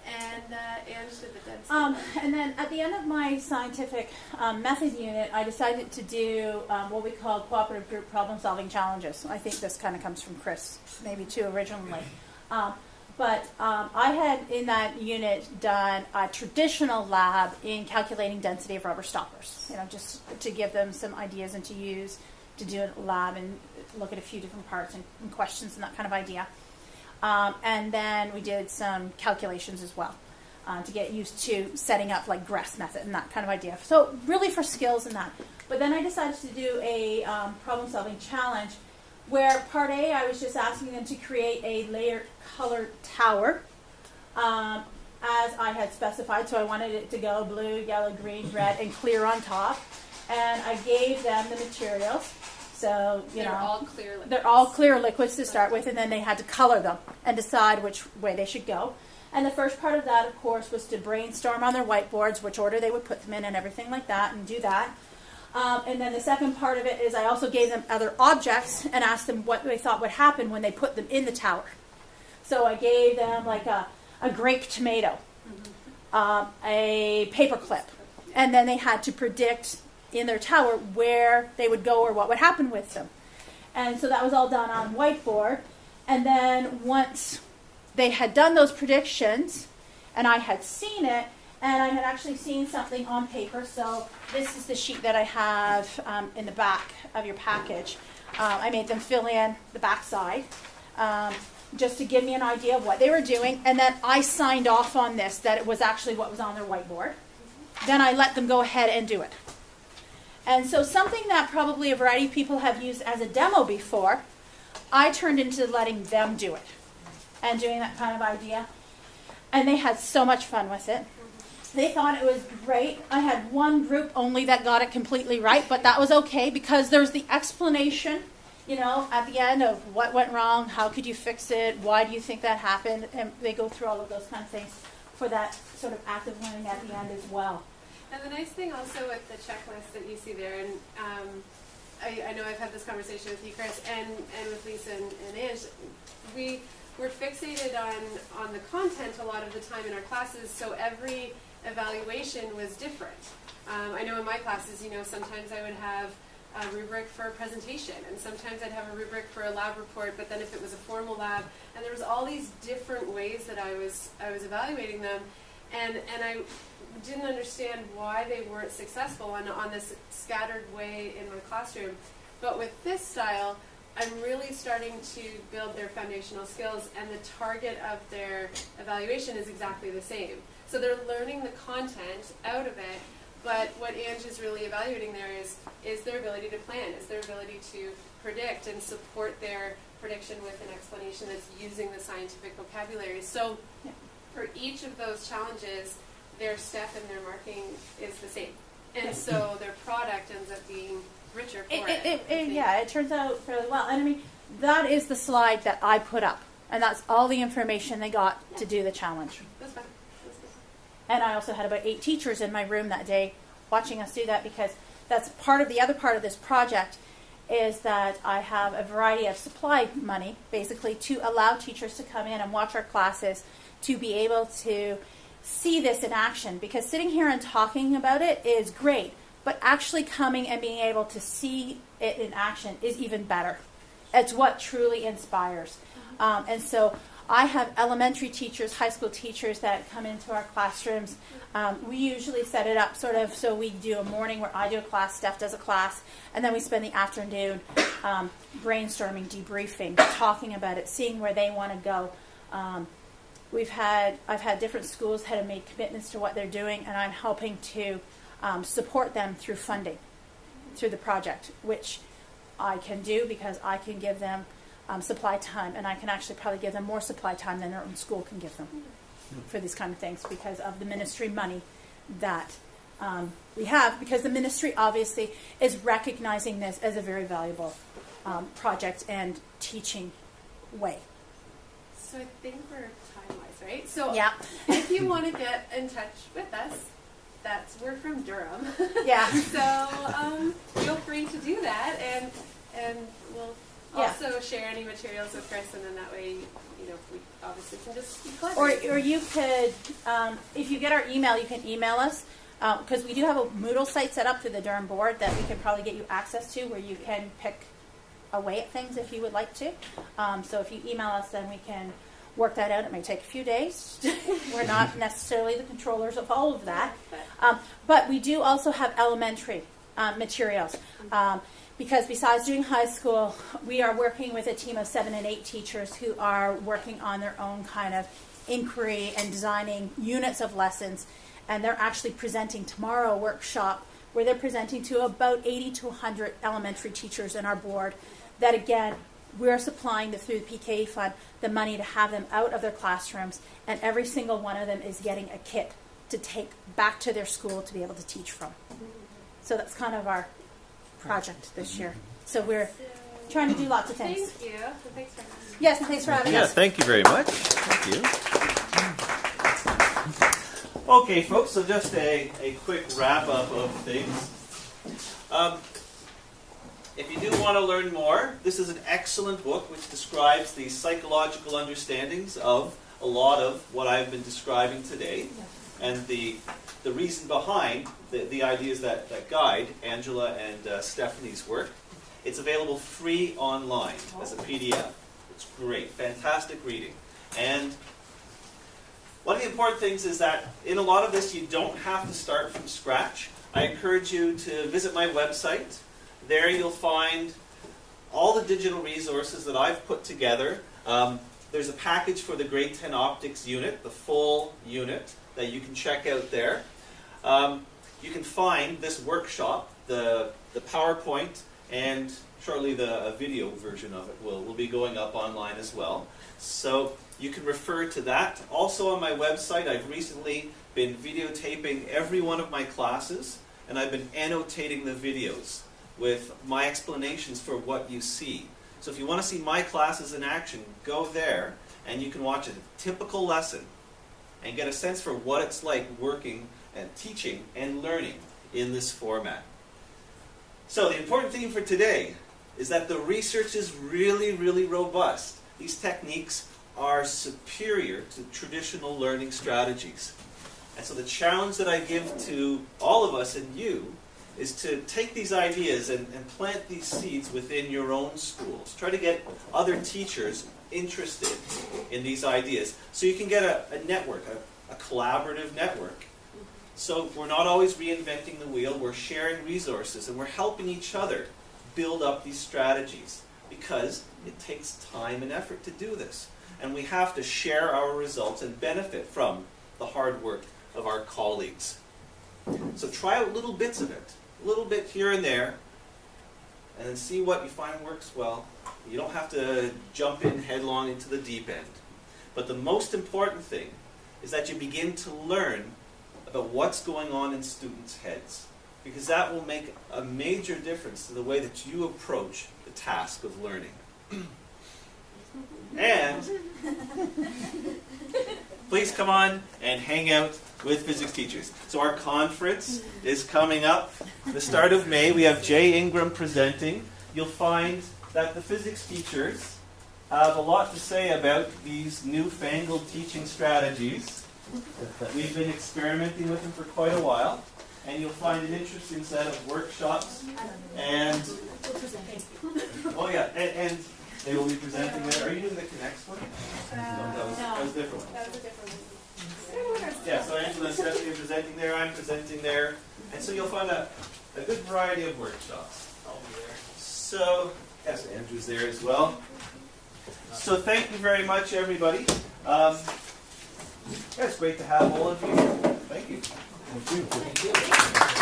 And Ange did the dead
And then at the end of my scientific method unit, I decided to do what we call cooperative group problem-solving challenges. I think this kind of comes from Chris, maybe too, originally. But I had in that unit done a traditional lab in calculating density of rubber stoppers, just to give them some ideas and to use to do a lab and look at a few different parts and questions and that kind of idea. And then we did some calculations as well to get used to setting up like Gress method and that kind of idea. So really for skills and that. But then I decided to do a problem-solving challenge where part A, I was just asking them to create a layered colored tower as I had specified. So I wanted it to go blue, yellow, green, red, and clear on top. And I gave them the materials. So,
They're all clear liquids.
They're all clear liquids to start with, and then they had to color them and decide which way they should go. And the first part of that, of course, was to brainstorm on their whiteboards which order they would put them in and everything like that, and do that. And then the second part of it is I also gave them other objects and asked them what they thought would happen when they put them in the tower. So I gave them like a grape tomato, a paper clip, and then they had to predict in their tower where they would go or what would happen with them. And so that was all done on whiteboard. And then once they had done those predictions, and I had seen it, and I had actually seen something on paper. So this is the sheet that I have in the back of your package. I made them fill in the back side just to give me an idea of what they were doing. And then I signed off on this, that it was actually what was on their whiteboard. Then I let them go ahead and do it. And so something that probably a variety of people have used as a demo before, I turned into letting them do it and doing that kind of idea. And they had so much fun with it. They thought it was great. I had one group only that got it completely right, but that was okay because there's the explanation, you know, at the end of what went wrong, how could you fix it, why do you think that happened, and they go through all of those kind of things for that sort of active learning at the end as well.
And the nice thing also with the checklist that you see there, and I know I've had this conversation with you, Chris, and with Lisa and Ange, we're fixated on the content a lot of the time in our classes, so every evaluation was different. I know in my classes, you know, sometimes I would have a rubric for a presentation, and sometimes I'd have a rubric for a lab report, but then if it was a formal lab, and there was all these different ways that I was evaluating them, and I didn't understand why they weren't successful on this scattered way in my classroom. But with this style, I'm really starting to build their foundational skills, and the target of their evaluation is exactly the same. So they're learning the content out of it, but what Ange is really evaluating there is their ability to plan, is their ability to predict and support their prediction with an explanation that's using the scientific vocabulary. So for each of those challenges, their step and their marking is the same. And so their product ends up being richer for it.
Yeah, it turns out fairly well. And I mean, that is the slide that I put up. And that's all the information they got to do the challenge.
That's fine.
And I also had about 8 teachers in my room that day watching us do that, because that's part of the other part of this project is that I have a variety of supply money, basically, to allow teachers to come in and watch our classes, to be able to see this in action. Because sitting here and talking about it is great, but actually coming and being able to see it in action is even better. It's what truly inspires. And so I have elementary teachers, high school teachers that come into our classrooms. We usually set it up sort of so we do a morning where I do a class, Steph does a class, and then we spend the afternoon brainstorming, debriefing, talking about it, seeing where they want to go. I've had different schools that have made commitments to what they're doing, and I'm helping to support them through funding, through the project, which I can do because I can give them supply time, and I can actually probably give them more supply time than their own school can give them for these kind of things because of the ministry money that we have, because the ministry obviously is recognizing this as a very valuable project and teaching way.
So I think we're time-wise, right? So
yeah.
If you want to get in touch with us, we're from Durham.
Yeah.
So feel free to do that, and we'll also share any materials with Chris, and then that way, we obviously can just collaborate.
Or you could, if you get our email, you can email us, because we do have a Moodle site set up through the Durham board that we can probably get you access to, where you can pick away at things if you would like to. So if you email us, then we can work that out. It may take a few days. We're not necessarily the controllers of all of that. But we do also have elementary materials. because besides doing high school, we are working with a team of 7 and 8 teachers who are working on their own kind of inquiry and designing units of lessons. And they're actually presenting tomorrow a workshop where they're presenting to about 80 to 100 elementary teachers in our board that, again, we're supplying through the PKE fund the money to have them out of their classrooms, and every single one of them is getting a kit to take back to their school to be able to teach from. So that's kind of our project this year. So we're trying to do lots of things.
Thank you. Thanks for having me.
Yes, and thanks for having
Yeah,
us.
thank you very much. Thank you. Okay, folks, so just a quick wrap-up of things. If you do want to learn more, this is an excellent book which describes the psychological understandings of a lot of what I've been describing today, and the reason behind the ideas that guide Angela and Stephanie's work. It's available free online as a PDF. It's great, fantastic reading. And one of the important things is that in a lot of this you don't have to start from scratch. I encourage you to visit my website. There you'll find all the digital resources that I've put together. There's a package for the Grade 10 Optics unit, the full unit, that you can check out there. You can find this workshop, the PowerPoint, and shortly a video version of it will be going up online as well. So you can refer to that. Also on my website, I've recently been videotaping every one of my classes, and I've been annotating the videos with my explanations for what you see. So if you want to see my classes in action, go there and you can watch a typical lesson and get a sense for what it's like working and teaching and learning in this format. So the important theme for today is that the research is really, really robust. These techniques are superior to traditional learning strategies. And so the challenge that I give to all of us and you is to take these ideas and plant these seeds within your own schools. Try to get other teachers interested in these ideas so you can get a network, a collaborative network. So we're not always reinventing the wheel, we're sharing resources and we're helping each other build up these strategies because it takes time and effort to do this. And we have to share our results and benefit from the hard work of our colleagues. So try out little bits of it, a little bit here and there, and then see what you find works well. You don't have to jump in headlong into the deep end. But the most important thing is that you begin to learn about what's going on in students' heads, because that will make a major difference to the way that you approach the task of learning. And please come on and hang out with physics teachers. So our conference is coming up the start of May. We have Jay Ingram presenting. You'll find that the physics teachers have a lot to say about these newfangled teaching strategies. We've been experimenting with them for quite a while, and you'll find an interesting set of workshops. And oh yeah, and they will be presenting there. Are you doing the Connects one? No, that was a different one.
That was a different one.
Yeah, so Angela and Stephanie are presenting there, I'm presenting there, and so you'll find a good variety of workshops. I'll be there. So, yes, Andrew's there as well. So thank you very much, everybody. Yeah, it's great to have all of you. Thank you.
Thank you.